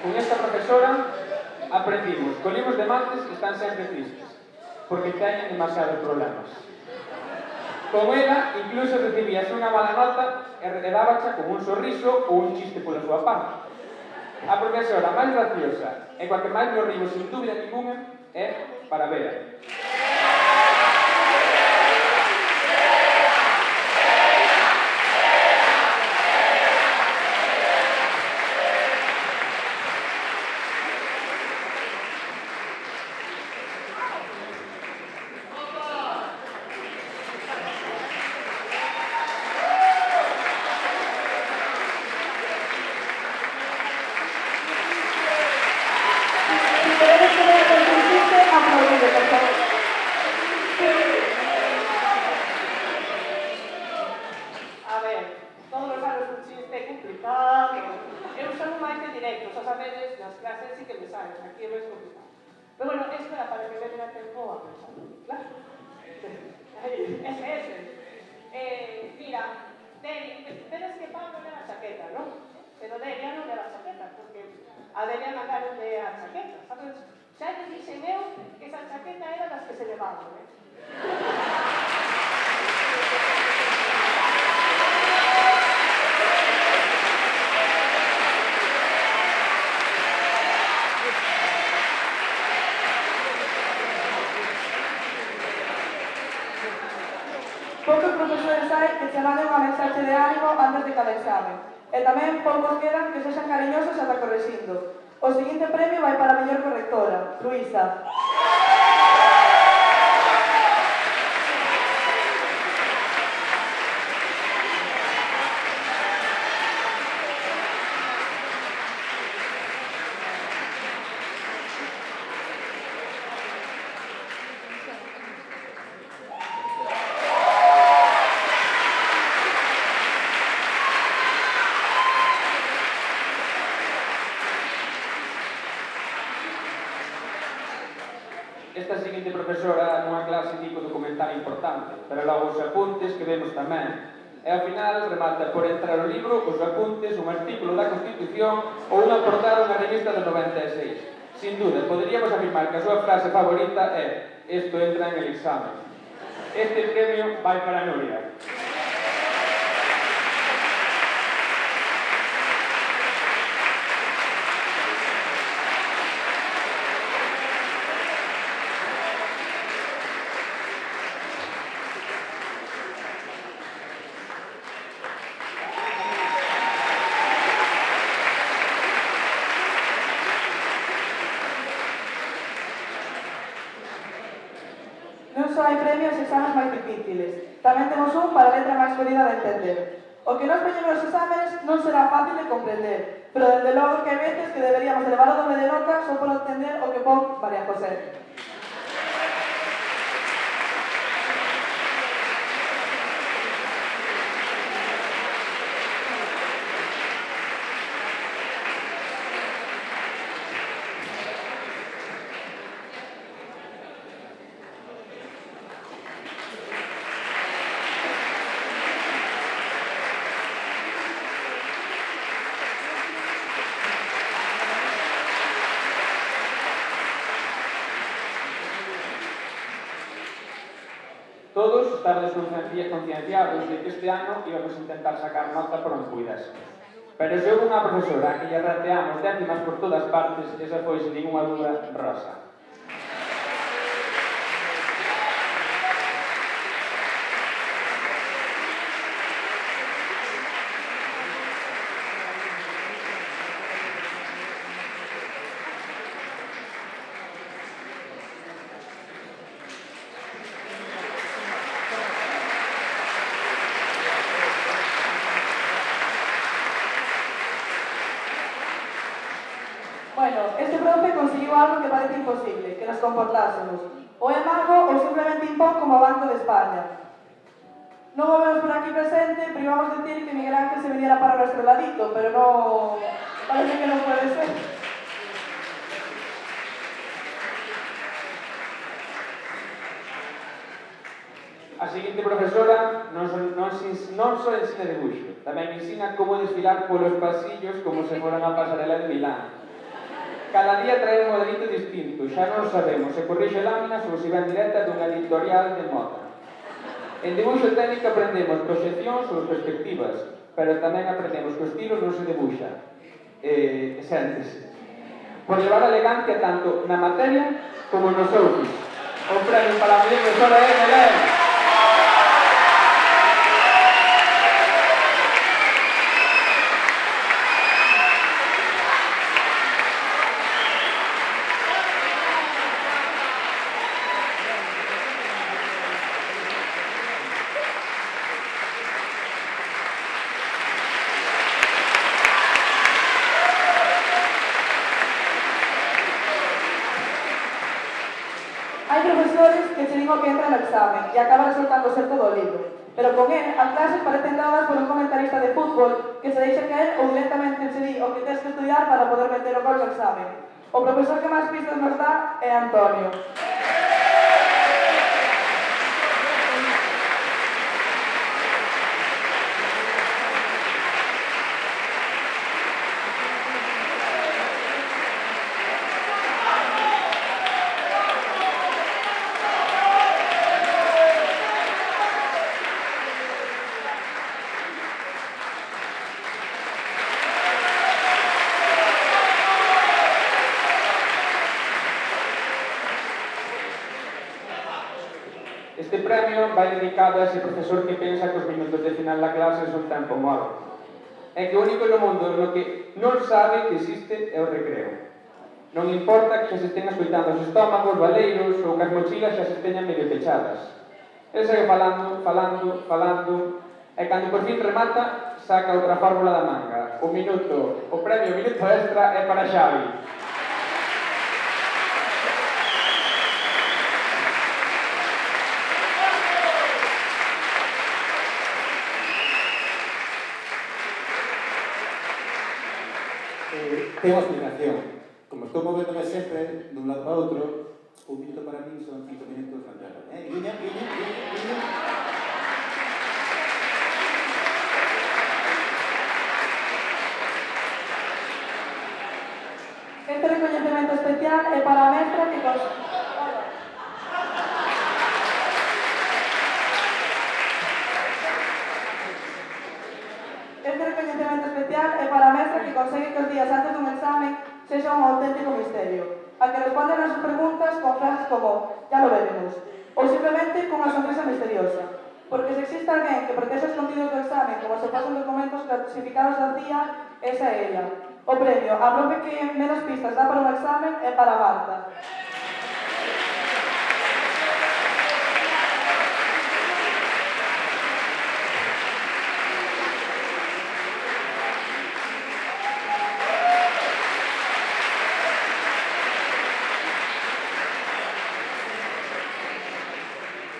Con esta profesora aprendimos que os libros de mates están sempre tristes, porque teñen demasiados problemas. Con ela, incluso recibías unha mala nota e dábacha con un sorriso ou un chiste pola súa parte. A profesora máis graciosa e coa que máis nos rimos sin dúbida ninguna é para Vera. A ver, todos os anos un chiste complicado. Eu son máis de directos, xa sabedes, nas clases sí que me salen, aquí é máis complicado. Pero bueno, esto era para que me diera tempo a pensar, claro. Ese. Mira, tedes que Pablo leva chaqueta, non? Pero Delia non leva chaqueta, porque a Delia mandaron de a chaqueta, sabes? Xa lle dixen eu que esa chaqueta era das que se levaban, Poucos profesores hai que che manden unha mensaxe de ánimo antes de cada exame. E tamén poucos quedan que sexan cariñosos ata correxindo. O seguinte premio vai para a mellor correctora, Luisa. Esta seguinte profesora nunha clase tipo documental importante, pero logo os apuntes que vemos tamén. E ao final remata por entrar o libro, os apuntes, un artículo da Constitución ou unha portada unha revista do 96. Sin duda, poderíamos afirmar que a súa frase favorita é "Esto entra en el examen". Este premio vai para Nuria. Non só hai premios exames máis difíciles, tamén temos un para a letra máis jodida de entender. O que nos poñemos nos exámenes non será fácil de comprender, pero desde logo que hai veces que deberíamos levar o doble de nota só por entender o que pon María José. Todos estamos concienciados de que este ano íbamos a intentar sacar nota por onde puidésemos. Pero se houve unha profesora a que lle rateamos décimas por todas partes, esa foi, sen ninguna dúda, Rosa. Bueno, este profe conseguiu algo que parece imposible, que nos comportásemos. O é mago ou simplemente impón como Banco de España. Non o vemos por aquí presente, pero íbamos a decir que Miguel Ángel se viniera para nuestro ladito, pero no... parece que non puede ser. A seguinte profesora non só ensina debuxo, tamén ensina como desfilar polos pasillos como se foran a pasarela de Milán. Cada día trae un modelito distinto, xa non sabemos se corrixe láminas ou se ven directa dunha editorial de moda. En dibuixo técnico aprendemos proxeccións ou perspectivas, pero tamén aprendemos que o estilo non se debuxa, séntese. Por levar a elegancia tanto na materia como nos outros. O premio para a muller profesora é Belén. Hai profesores que che digo que entra no examen e acaba resultando ser todo o libro. Pero con él, as clases parecen dadas por un comentarista de fútbol que se deixa caer ou directamente se di o que tens que estudiar para poder meter o gol no examen. O profesor que máis pistas nos dá é Antonio. Este premio vai dedicado a ese profesor que pensa que os minutos de final da clase son tempo morto. É que o único no mundo no que non sabe que existe é o recreo. Non importa que xa se estén escoitando os estómagos, baleiros ou que as mochilas xa se esteñan medio pechadas. El segue falando, e cando por fin remata, saca outra fórmula da manga. O premio minuto extra é para Xavi. Ten unha explicación. Como estou movéndome sempre dun lado para outro, un minuto para mí son 5 minutos na terra. Guiña. Este recoñecemento especial é para a mestra que consegue que os días antes dun examen sexa un auténtico misterio, a que responden as preguntas con frases como «ya lo veremos», ou simplemente cunha sonrisa misteriosa. Porque se existe alguén que protexe os contidos do examen como se fosen documentos clasificados da CIA, esa é ella. O premio a profe que menos pistas dá para un examen é para Marta.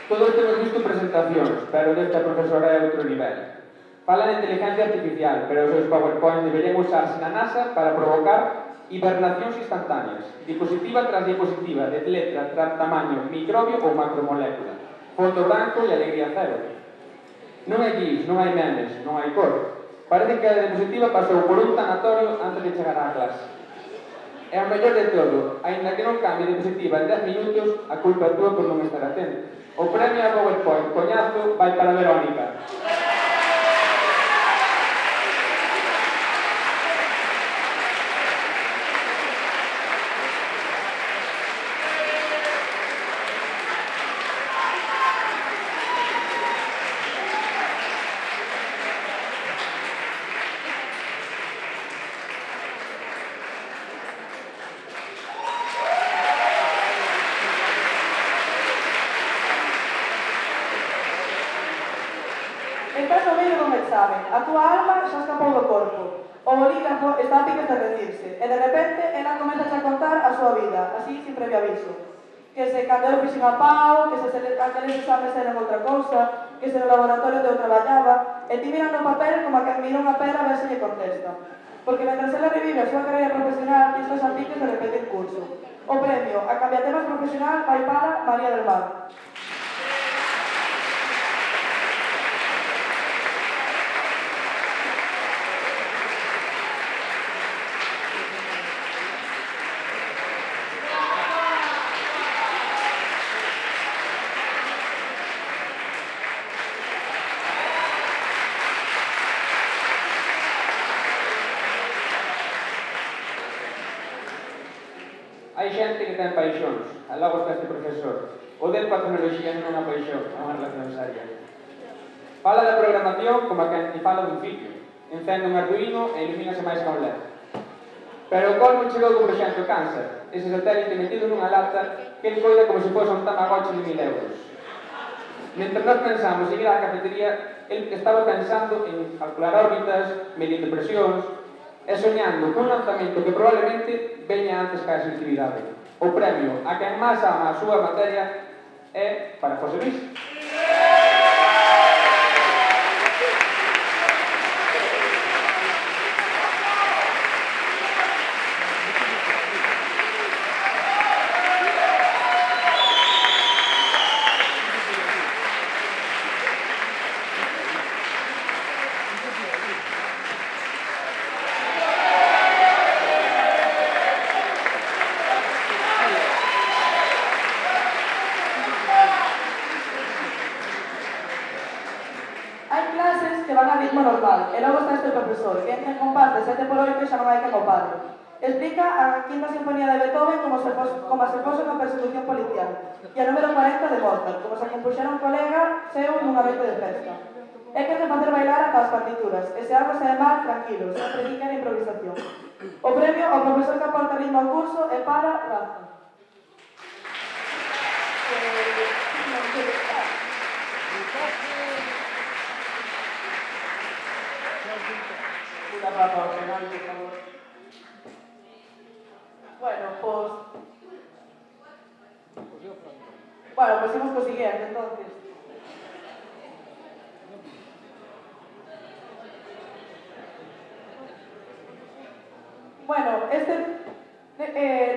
Todos temos visto presentacións, pero desta profesora é outro nivel. Fala de inteligencia artificial, pero os seus PowerPoint deberían usarse na NASA para provocar hibernacións instantáneas, diapositiva tras diapositiva, de letra tras tamaño, microbio ou macromolécula, fondo branco e alegría cero. Non hai GIFs, non hai memes, non hai cor. Parece que a diapositiva pasou por un tanatorio antes de chegar á clase. E o mellor de todo, aínda que non cambie de diapositiva en 10 minutos, a culpa é túa por non estar atento. O premio a PowerPoint coñazo vai para Verónica. Estás no medio dun examen, a túa alma xa escapou do corpo. O bolígrafo está a piques de rendirse, e de repente ela comeza a contar a súa vida, así sin previo aviso. Que se cando eu fixen a pau, que se aqueles exames eran outra cousa, que se no laboratorio onde eu traballaba, e ti mirando o papel como a quen mira unha pera a ver se lle contesta. Porque mentre ela revive a súa carreira profesional, ti estás a piques de repetir curso. O premio a cambiatemas profesional vai para María del Mar. xente que ten paixóns, e logo está este profesor. O de patoloxía non é unha paixón, é unha relación seria. Fala da programación como a que fala dun fillo. Encende un Arduino e ilumínase máis ca un LED. Pero o colmo chegou con proxecto Cáncer, ese satélite metido nunha lata que ele coida como se fose un tamagotchi de 1000 euros. Mentre nós pensamos en ir á cafetería, ele estaba pensando en calcular órbitas, medindo presións e soñando cun lanzamento que probablemente veña antes que a selectividade. O premio a quen máis ama a súa materia é para José Luis. Normal, e logo está este profesor, que entra en compás de 7x8 e xa non hai quen o pare. Explica a quinta sinfonía de Beethoven como se fose unha persecución policial, e a número 40 de Mozart, como se compuxera un colega seu nunha noite de festa. É que de facer bailar ata as partituras, e se algo sae mal, tranquilos, sempre di que era improvisación. O premio ao profesor que aporta ritmo ao curso é para Rafa. Una plaza ao final, por favor. Bueno, pues imos co siguiente, entonces. Bueno, este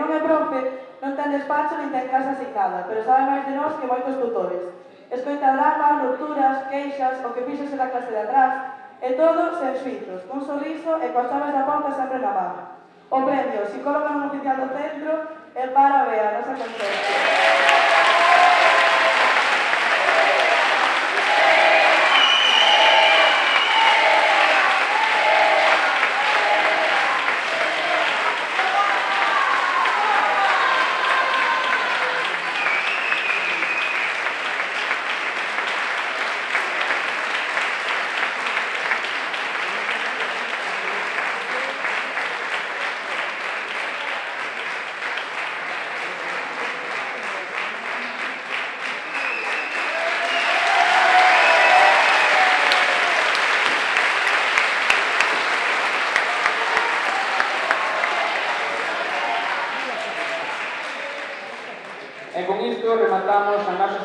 non é profe, non ten despacho nin ten clase asignada, pero sabe máis de nós que moitos tutores. Escoita dramas, rupturas, queixas, o que fixose da clase de atrás, e todo sen filtros, cun sorriso e coas chaves da porta sempre na mano. O premio, psicólogo non oficial do centro, é para Bea, nosa consorcio. E con isto rematamos a nosa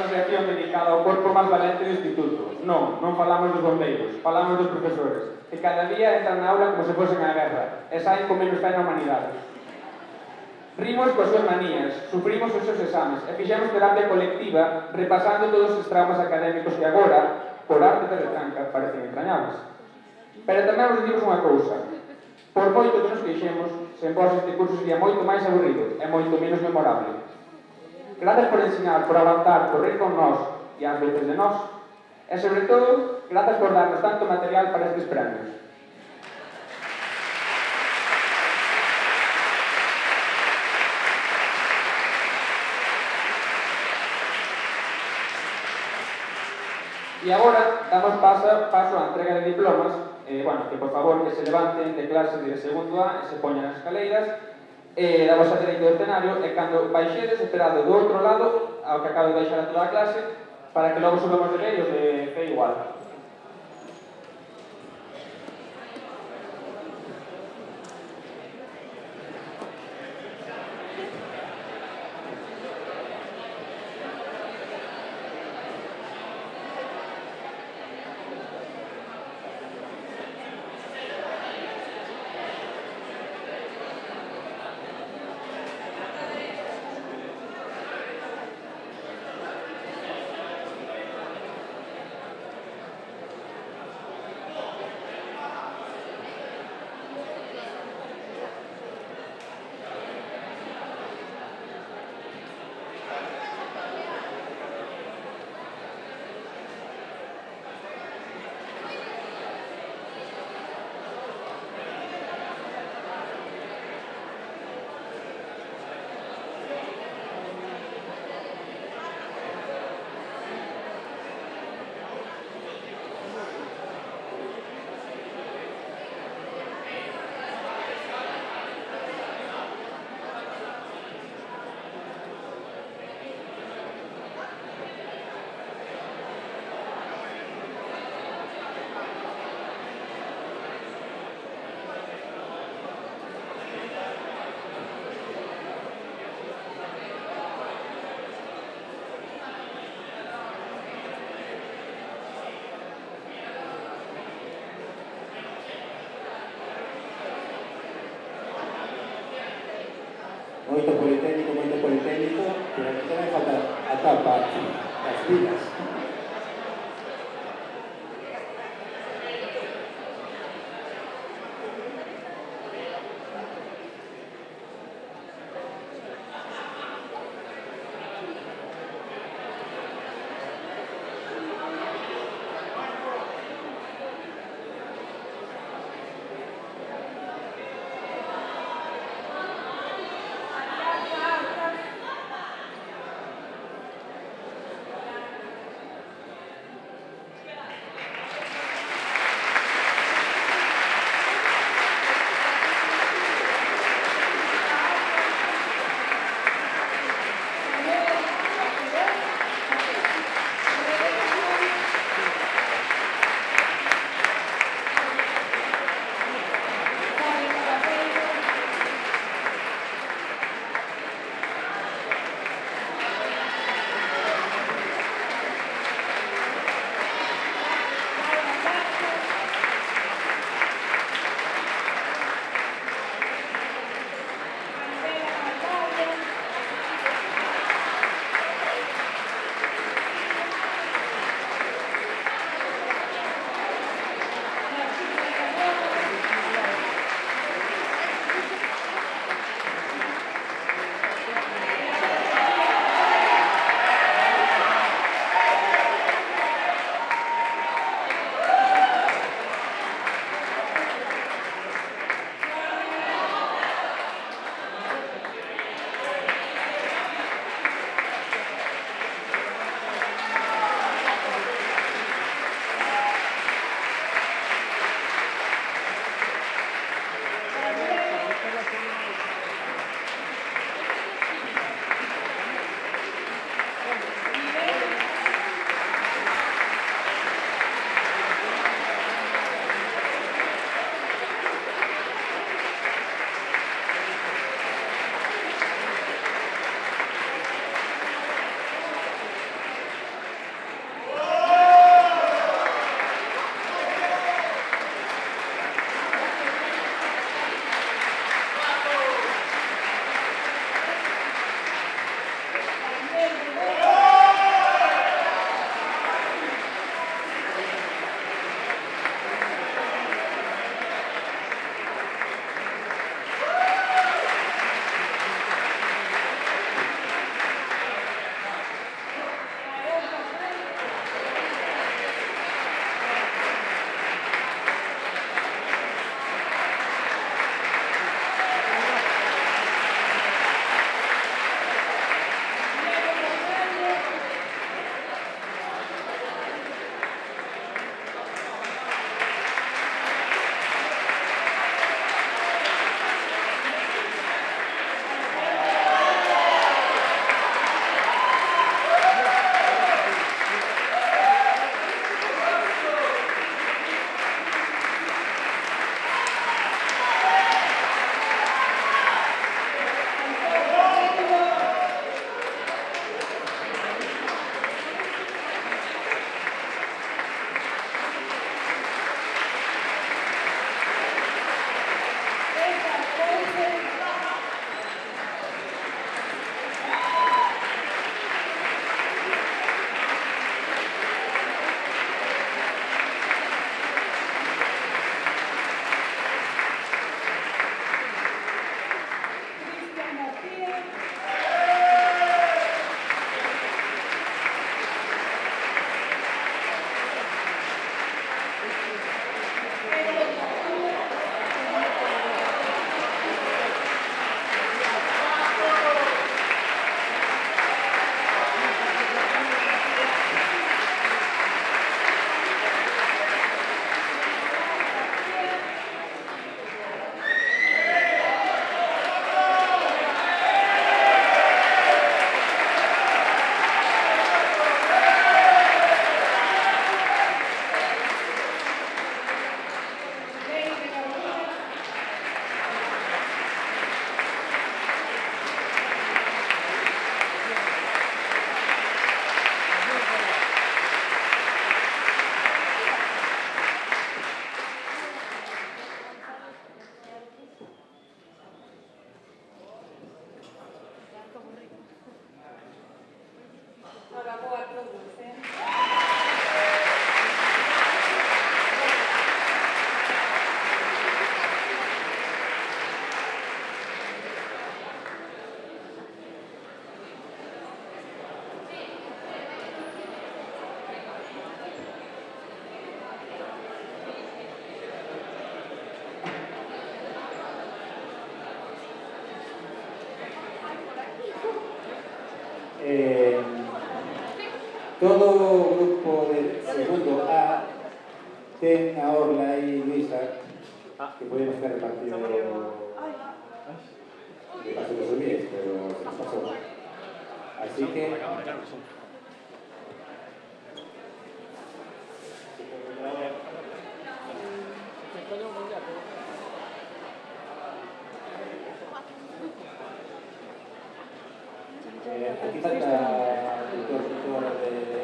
sección dedicada ao corpo máis valente do instituto. Non falamos dos bombeiros, falamos dos profesores, que cada día entran na aula como se fosen a guerra, e saen con menos fe na humanidade. Rimos coas súas manías, sufrimos os seus exames, e fixemos terapia colectiva repasando todos os traumas académicos que agora, por arte de retranca, parecen entrañables. Pero tamén vos dicimos unha cousa. Por moito que nos queixemos, sen vos este curso sería moito máis aburrido e moito menos memorable. Grazas por ensinar, por aguantar, por rir con nós e ás veces de nós. E, sobre todo, grazas por darnos tanto material para estes premios. E agora damos paso á entrega de diplomas, que por favor que se levanten de clase de segundo A e se poñan as escaleiras da vosa dereita do escenario, e cando baixedes, esperado do outro lado ao que acabo de baixar a toda a clase, para que logo subamos de ellos de fe igual. moito politécnico, pero aquí tamén falta a tapa, as pilas. Todo o grupo de segundo A ten a Orla e Luisa que podemos ter repartido de paso dos olvides, pero se nos pasou. Así que aquí falta tutor de...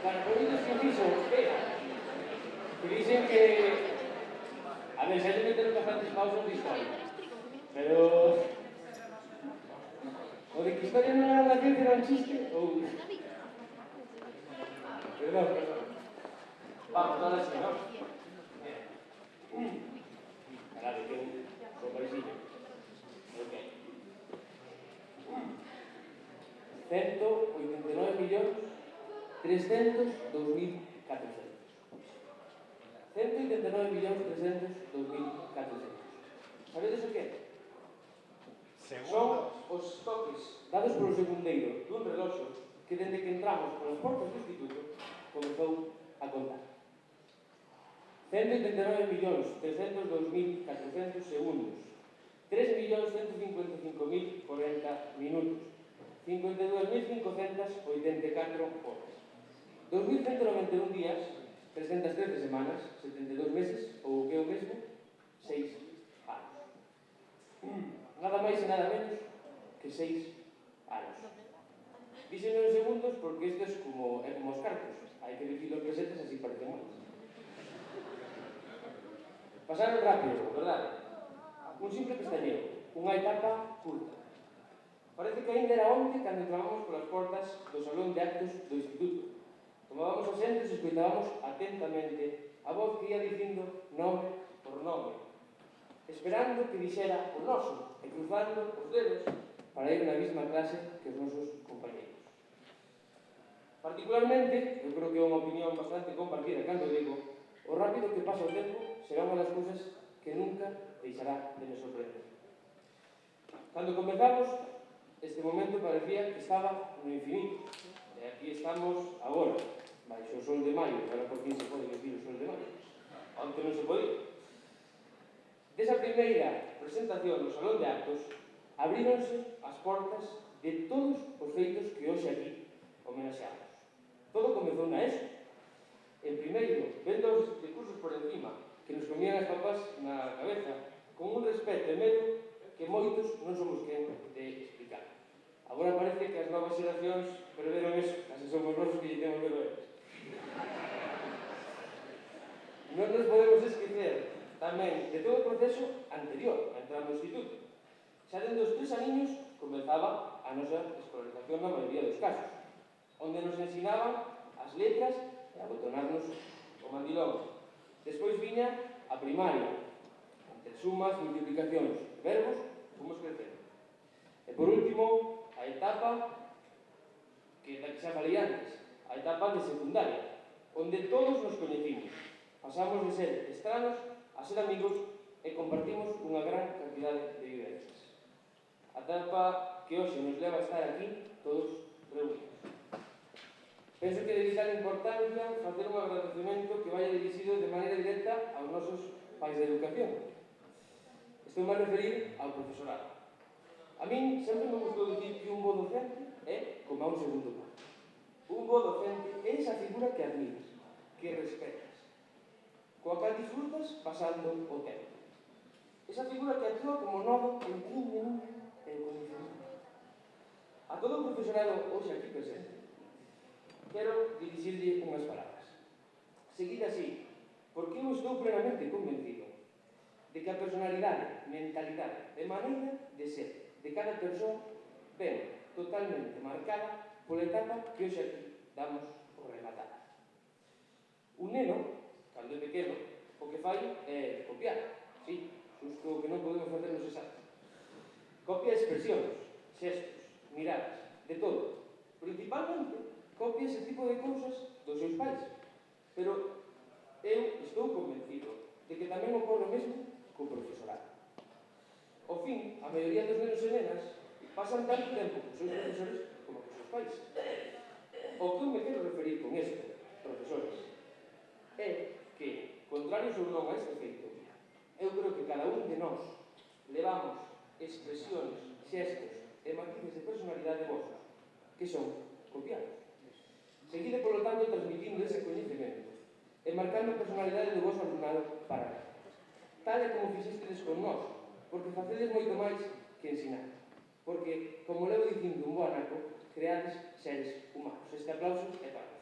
Bueno, por iso que fixo, que dicen que... A ver, xa lle meteron bastantes pausas de historia. Pero... O de que historia non era unha ciencia era un chiste, ou... Perdón. Vamos, ahora sí, ¿no? Claro, que un parecillo. Ok. 189.302.400. 189.302.400. Sabedes o que? Son os toques dados polo segundeiro dun reloxo que dende que entramos polas portas do instituto comezou a contar. 189.302.400 segundos. 3.155.040 minutos. 52.584 horas. 2.191 días, 313 semanas, 72 meses, ou o que é o mesmo, 6 anos. Nada máis e nada menos que 6 anos. Díxeno en segundos porque isto é como os cartos. Hai que dicilo en pesetas, así parece máis. Pasaron rápido, verdade? Un simple pestañeo, unha etapa curta. Parece que ainda era onte cando entrábamos polas portas do salón de actos do instituto. Tomábamos asentos e escoitábamos atentamente a voz que ia dicindo nome por nome, esperando que dixera o noso e cruzando os dedos para ir na mesma clase que os nosos compañeros. Particularmente, eu creo que é unha opinión bastante compartida cando digo, o rápido que pasa o tempo será unha das cousas que nunca deixará de me sorprender. Cando comenzamos, este momento parecía que estaba no infinito. E aquí estamos agora, baixo o sol de maio, agora por fin se pode vestir o sol de maio. Onte non se podía. Desa primeira presentación no salón de actos, abríronse as portas de todos os feitos que hoxe aquí homenaxeamos. Todo comezou na ESO. En primeiro, vendo os discursos por encima, que nos comían as papas na cabeza, con un respeto e medo que moitos non somos quen de explicar. Agora parece que as novas xeracións perderon eso, case somos nosos que lle temos medo a eles. Non nos podemos esquecer tamén de todo o proceso anterior a entrar no instituto. Xa dende os 3 aniños comezaba a nosa escolarización na maioría dos casos, onde nos ensinaban as letras e a botonarnos o mandilón. Despois viña a primaria, entre sumas, multiplicacións, verbos, fomos crecendo. E por último, a etapa da que xa falei antes, a etapa de secundaria, onde todos nos coñecimos. Pasamos de ser estranos a ser amigos e compartimos unha gran cantidade de vivencias. A etapa que hoxe nos leva a estar aquí todos reunidos. Penso que de vital importancia facer un agradecemento que vaya dirixido de maneira directa aos nosos pais de educación. Estou a referir ao profesorado. A min sempre me gustou dicir que un bo docente é como a un segundo pai. Un bo docente é esa figura que admiras, que respetas, coa que disfrutas pasando o tempo. Esa figura que actúa como nodo entre un niño e o coñecemento. A todo o profesorado hoxe aquí presente, quero dirixirlle unhas palabras. Seguid así, porque eu estou plenamente convencido de que a personalidade, mentalidade e maneira de ser de cada persoa ven totalmente marcada pola etapa que hoxe aquí damos por rematada. Un neno, cando é pequeno, o que fai é copiar. Sí, xusto o que non podemos facer nos exames. Copia expresións, xestos, miradas, de todo. Principalmente, copia ese tipo de cousas dos seus pais. Pero eu estou convencido de que tamén ocorre o mesmo co profesorado. Ao fin, a maioría dos nenos e nenas pasan tanto tempo cos seus profesores como cos seus pais. O que eu me quero referir con isto, profesores, é que, contrarios ou non a este feito, eu creo que cada un de nós levamos expresións, xestos e matices de personalidade vosos que son copiados. Seguide, polo tanto, transmitindo ese coñecemento e marcando a personalidade do vosso alumnado para cá. Tal e como fixestedes con nós, porque facedes moito máis que ensinar. Porque, como levo dicindo un bo anaco, creades seres humanos. Este aplauso é para vos.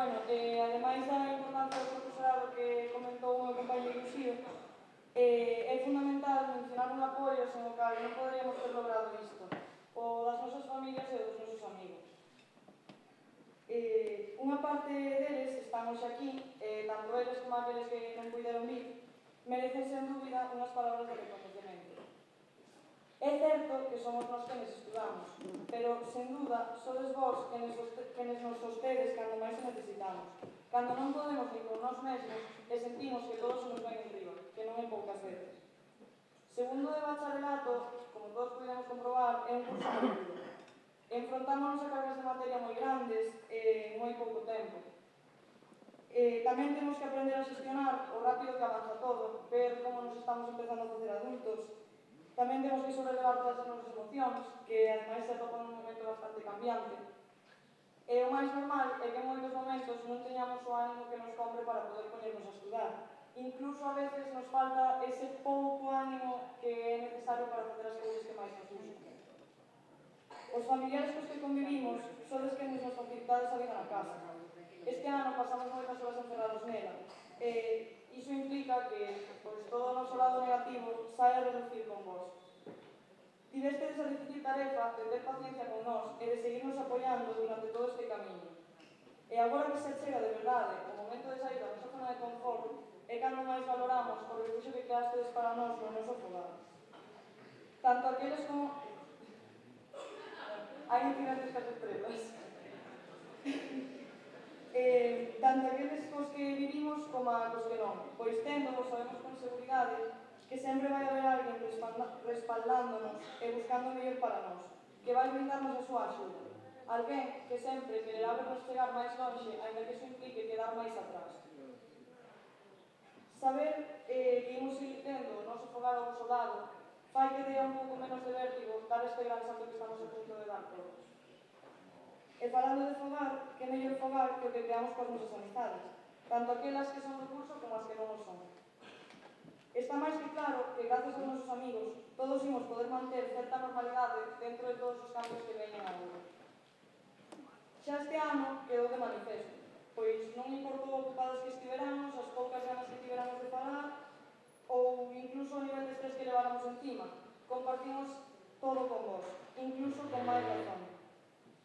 bueno, ademais da importancia do profesorado que comentou o meu compañeiro Xío, é fundamental mencionar un apoio sen o cal non poderíamos ter logrado isto, o das nosas familias e dos nosos amigos. Unha parte deles están hoxe aquí, tanto eles como aqueles que non puideron vir, merecen sen dúbida unhas palabras de reconocimiento. É certo que somos nós quenes estudamos, pero, sen duda, sodes vos quenes nos sostedes cando máis o necesitamos, cando non podemos nin con nós mesmos e sentimos que todos se nos vai en riba, que non é poucas veces. Segundo de bacharelato, como todos podemos comprobar, é un curso moi duro. Enfrontámonos a cargas de materia moi grandes en moi pouco tempo. Tamén temos que aprender a xestionar o rápido que avanza todo, ver como nos estamos empezando a facer adultos. Tamén temos que sobrelevar todas as nosas emocións, que ademais se atopan nun momento bastante cambiante. E o máis normal é que en moitos momentos non teñamos o ánimo que nos compre para poder poñernos a estudar. Incluso a veces nos falta ese pouco ánimo que é necesario para facer as cousas que máis nos gustan. Os familiares cos que convivimos sodes que nos facilitades a vida na casa. Este ano pasamos moitas horas encerrados nela. Iso implica que todo o noso lado negativo saia a reducir con vos. Tivestes a difícil tarefa de ter paciencia con nós e de seguirnos apoiando durante todo este camiño. E agora que se chega de verdade o momento de sair da nosa zona de confort, é cando máis valoramos o refugio que creastes para nós no noso fogar. Tanto aqueles como... Hai diferentes que as estrelas. Tanto aqueles cos que vivimos como a cos que non, pois téndovos sabemos con seguridade que sempre vai haber alguén respaldándonos e buscando o mellor para nós, que vai brindarnos a súa axuda. Alguén que sempre quererá vernos chegar máis lonxe, ainda que iso implique quedar máis atrás. Saber que imos seguir tendo o noso fogar ao vosso lado fai que dea un pouco menos de vértigo dar este gran salto que estamos a punto de dar todos. E falando de fogar, que mellor fogar que o que creamos coas nosas amizades, tanto aquelas que son do curso como as que non o son. Está máis que claro que, grazas aos nosos amigos, todos imos poder manter certa normalidade dentro de todos os cambios que veñen agora. Xa este ano quedou de manifesto, pois non importou ocupados que estiveramos, as poucas ganas que tiveramos de falar, ou incluso o nivel de estrés que leváramos encima, compartimos todo con vos, incluso con máis razón.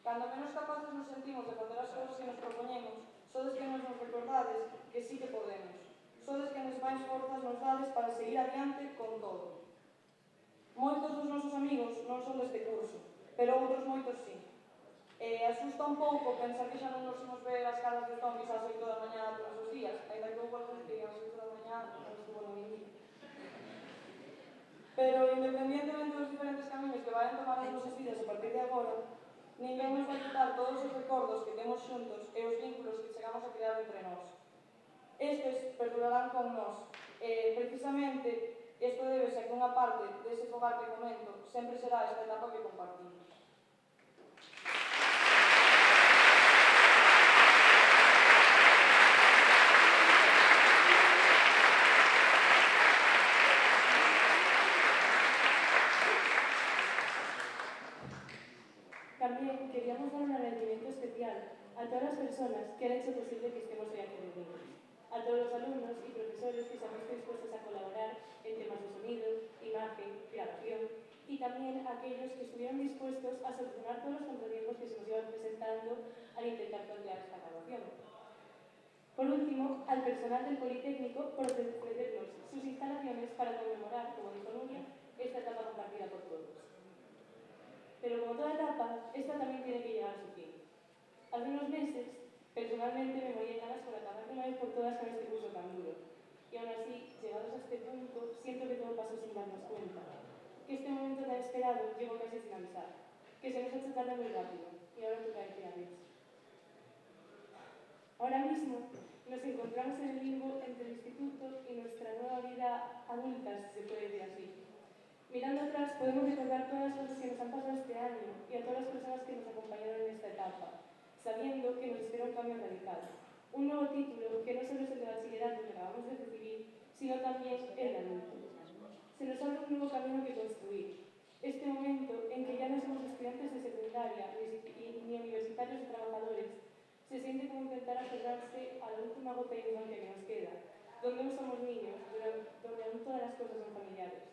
Cando menos capaces nos sentimos de facer as cousas que nos propoñemos, sodes que nos recordades que sí que podemos. Sodes que nos máis forzas nos dades para seguir adiante con todo. Moitos dos nosos amigos non son deste curso, pero outros moitos sí. Asusta un pouco pensar que xa non nos imos ver as caras de zombies ás 8 da mañá todos os días, ainda que houve algún que ás 8 da mañá non estuvo no inicio. Pero, independientemente dos diferentes camiños que vayan tomar as nosas vidas a partir de agora, ninguén nos vai quitar todos os recordos que temos xuntos e os vínculos que chegamos a crear entre nós. Estes perdurarán con nós e, precisamente, isto debese a que unha parte dese fogar que comento sempre será esta etapa que compartimos. También queríamos dar un agradecimiento especial a todas las personas que han hecho posible que estemos hoy aquí reunidos, a todos los alumnos y profesores que se han visto dispuestos a colaborar en temas de sonido, imagen, grabación, y también a aquellos que estuvieron dispuestos a solucionar todos los contratiempos que se nos iban presentando al intentar plantear esta grabación. Por último, al personal del Politécnico por ofrecernos sus instalaciones para conmemorar, como dijo Nuria, esta etapa compartida por todos. Pero como toda etapa, esta también tiene que llegar a su fin. Hace unos meses, personalmente me morí en ganas por acabar de una vez por todas con este curso tan duro. Y aún así, llegados a este punto, siento que todo pasó sin darnos cuenta. Que este momento tan esperado llegó casi sin avisar. Que se nos ha hecho tarde muy rápido. Y ahora toca decir adiós. Ahora mismo, nos encontramos en el limbo entre el instituto y nuestra nueva vida adulta, si se puede decir así. Mirando atrás podemos recordar todas las cosas que nos han pasado este año y a todas las personas que nos acompañaron en esta etapa, sabiendo que nos espera un cambio radical. Un nuevo título que no solo es el de bachillerato que acabamos de recibir, sino también el de adulto. Se nos abre un nuevo camino que construir. Este momento en que ya no somos estudiantes de secundaria ni universitarios o trabajadores, se siente como intentar aferrarse a la última gota de infancia que nos queda, donde aún somos niños, donde aún todas las cosas son familiares.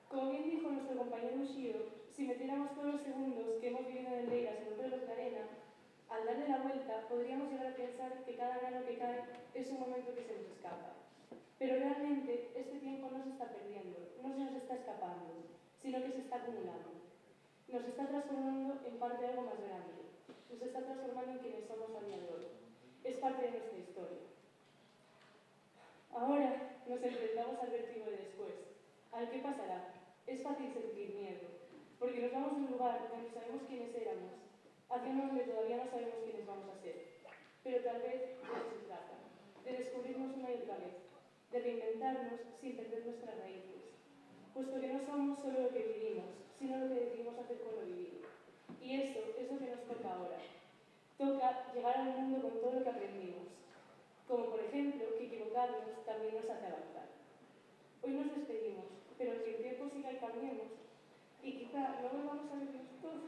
Como bien dijo nuestro compañero Ushio, si metiéramos todos los segundos que hemos vivido en Leiras en un reloj de arena, al darle la vuelta podríamos llegar a pensar que cada grano que cae es un momento que se nos escapa. Pero realmente este tiempo no se está perdiendo, no se nos está escapando, sino que se está acumulando. Nos está transformando en parte de algo más grande, nos está transformando en quienes somos a día de hoy. Es parte de nuestra historia. Ahora nos enfrentamos al vértigo de después. ¿Al qué pasará? Es fácil sentir miedo, porque nos vamos a un lugar donde sabemos quiénes éramos, hacia un donde todavía no sabemos quiénes vamos a ser. Pero tal vez de eso se trata, de descubrirnos una y otra vez, de reinventarnos sin perder nuestras raíces, puesto que no somos solo lo que vivimos, sino lo que decidimos hacer con lo vivido. Y eso es lo que nos toca ahora. Toca llegar al mundo con todo lo que aprendimos, como por ejemplo que equivocarnos también nos hace avanzar. Hoy nos despedimos, pero que el tiempo siga y cambiemos, y quizá no volvamos a vernos todos.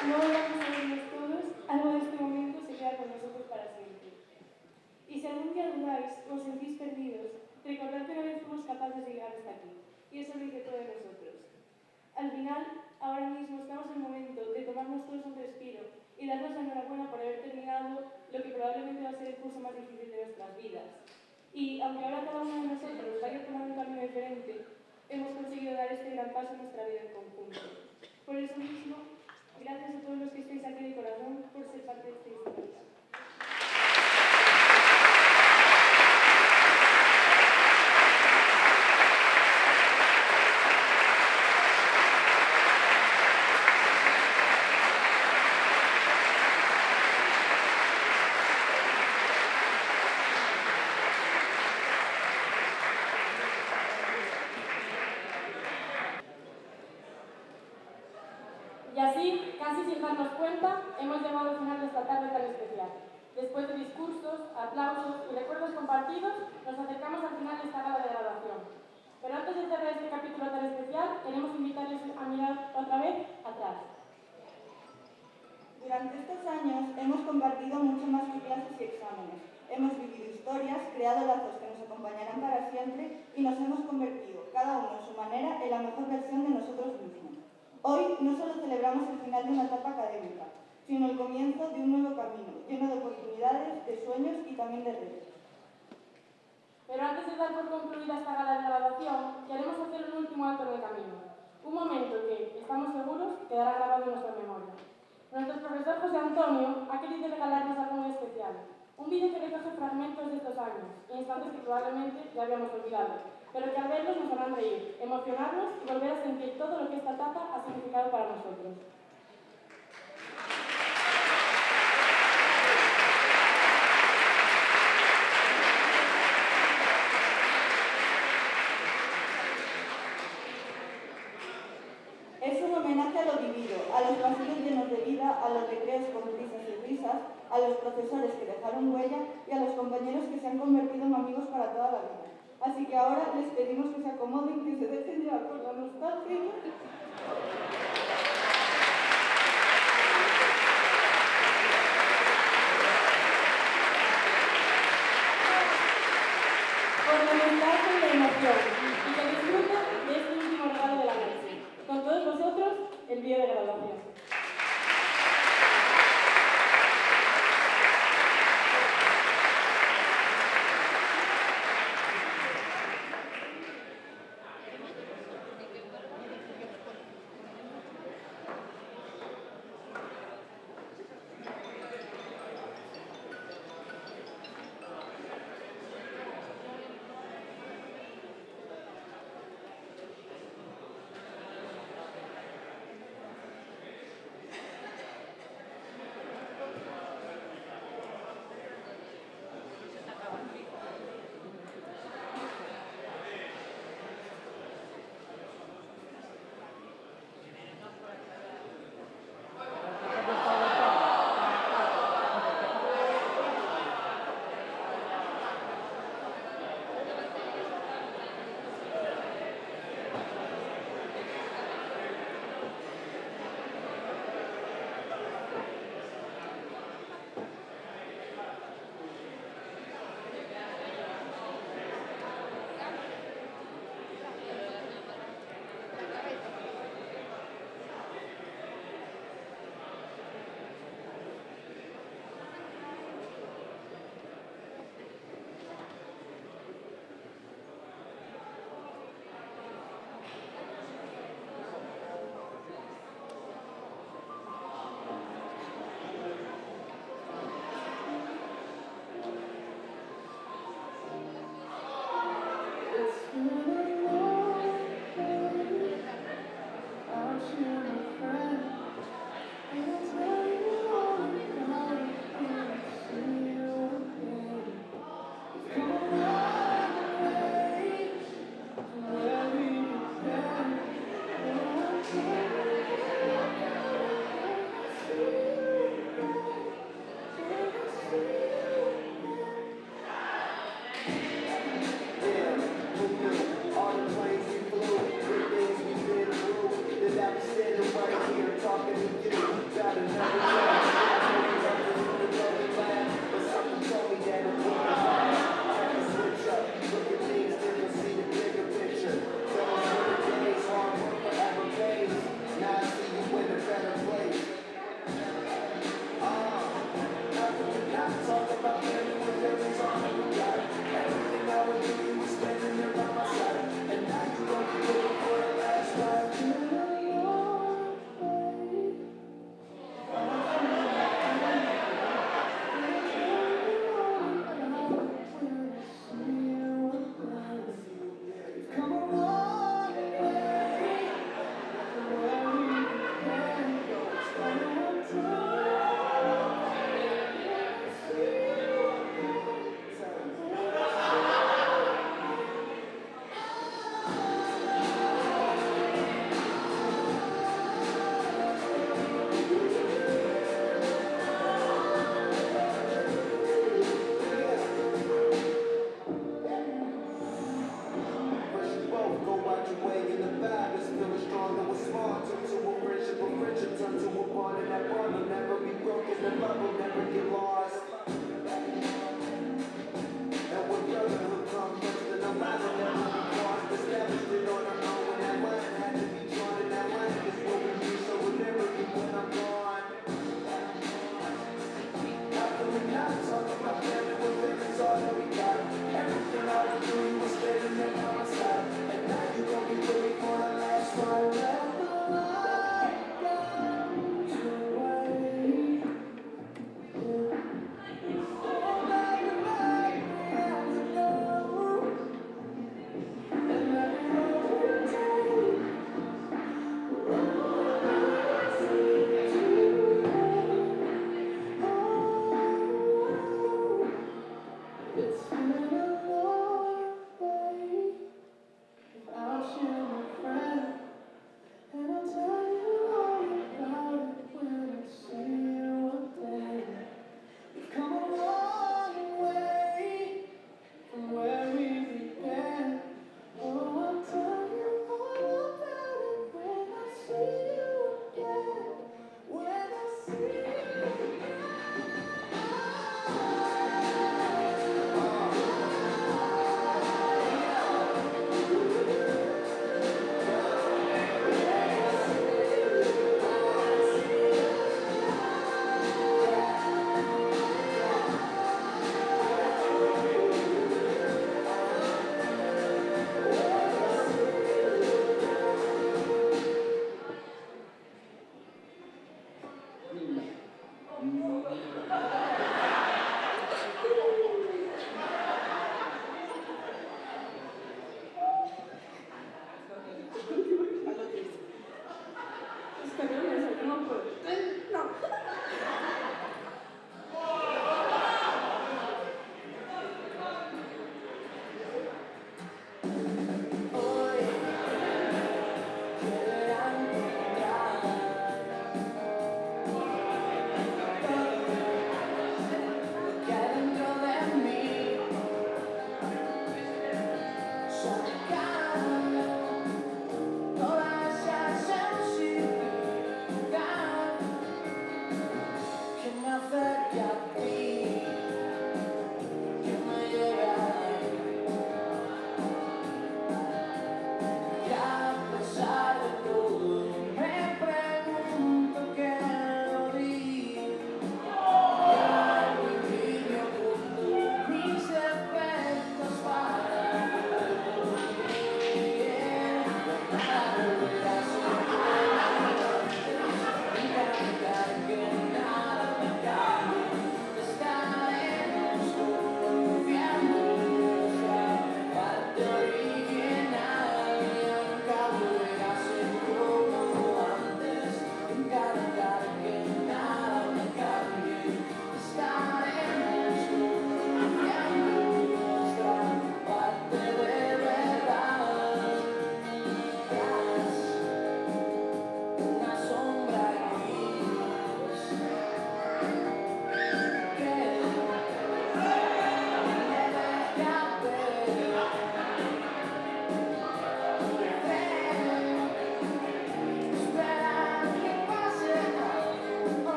No volvamos a vernos todos, algo de este momento se queda con nosotros para siempre. Y si algún día dudáis o os sentís perdidos, recordad que una vez fuimos capaces de llegar hasta aquí, y eso lo hice todo de nosotros. Al final, ahora mismo estamos en el momento de tomarnos todos un respiro y darnos la enhorabuena por haber terminado lo que probablemente va a ser el curso más difícil de nuestras vidas. Y aunque ahora cada uno de nosotros vaya tomando un camino diferente, hemos conseguido dar este gran paso en nuestra vida en conjunto. Por eso mismo, gracias a todos los que estáis aquí de corazón por ser parte de esta historia. Y así, casi sin darnos cuenta, hemos llegado al final de esta tarde tan especial. Después de discursos, aplausos y recuerdos compartidos, nos acercamos al final de esta gala de graduación. Pero antes de cerrar este capítulo tan especial, queremos invitarles a mirar otra vez atrás. Durante estos años hemos compartido mucho más que clases y exámenes. Hemos vivido historias, creado lazos que nos acompañarán para siempre y nos hemos convertido, cada uno a su manera, en la mejor versión de nosotros mismos. Hoy no solo celebramos el final de una etapa académica, sino el comienzo de un nuevo camino, lleno de oportunidades, de sueños y también de retos. Pero antes de dar por concluida esta gala de graduación, queremos hacer un último alto en el camino. Un momento que, estamos seguros, quedará grabado en nuestra memoria. Nuestro profesor José Antonio ha querido regalarnos algo muy especial. Un vídeo que recoge fragmentos de estos años, instantes que probablemente ya habíamos olvidado, pero que al verlos nos harán reír, emocionarnos y volver a sentir todo lo que esta etapa ha significado para nosotros. Es un homenaje a lo vivido, a los pasillos llenos de vida, a los recreos con risas y risas, a los profesores que dejaron huella y a los compañeros que se han convertido en amigos para toda la vida. Así que ahora les pedimos que se acomoden, que se dejen llevar por la nostalgia. Por la nostalgia y la emoción, y que disfruten de este último regalo de la noche. Con todos vosotros, el vídeo de graduación.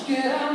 queda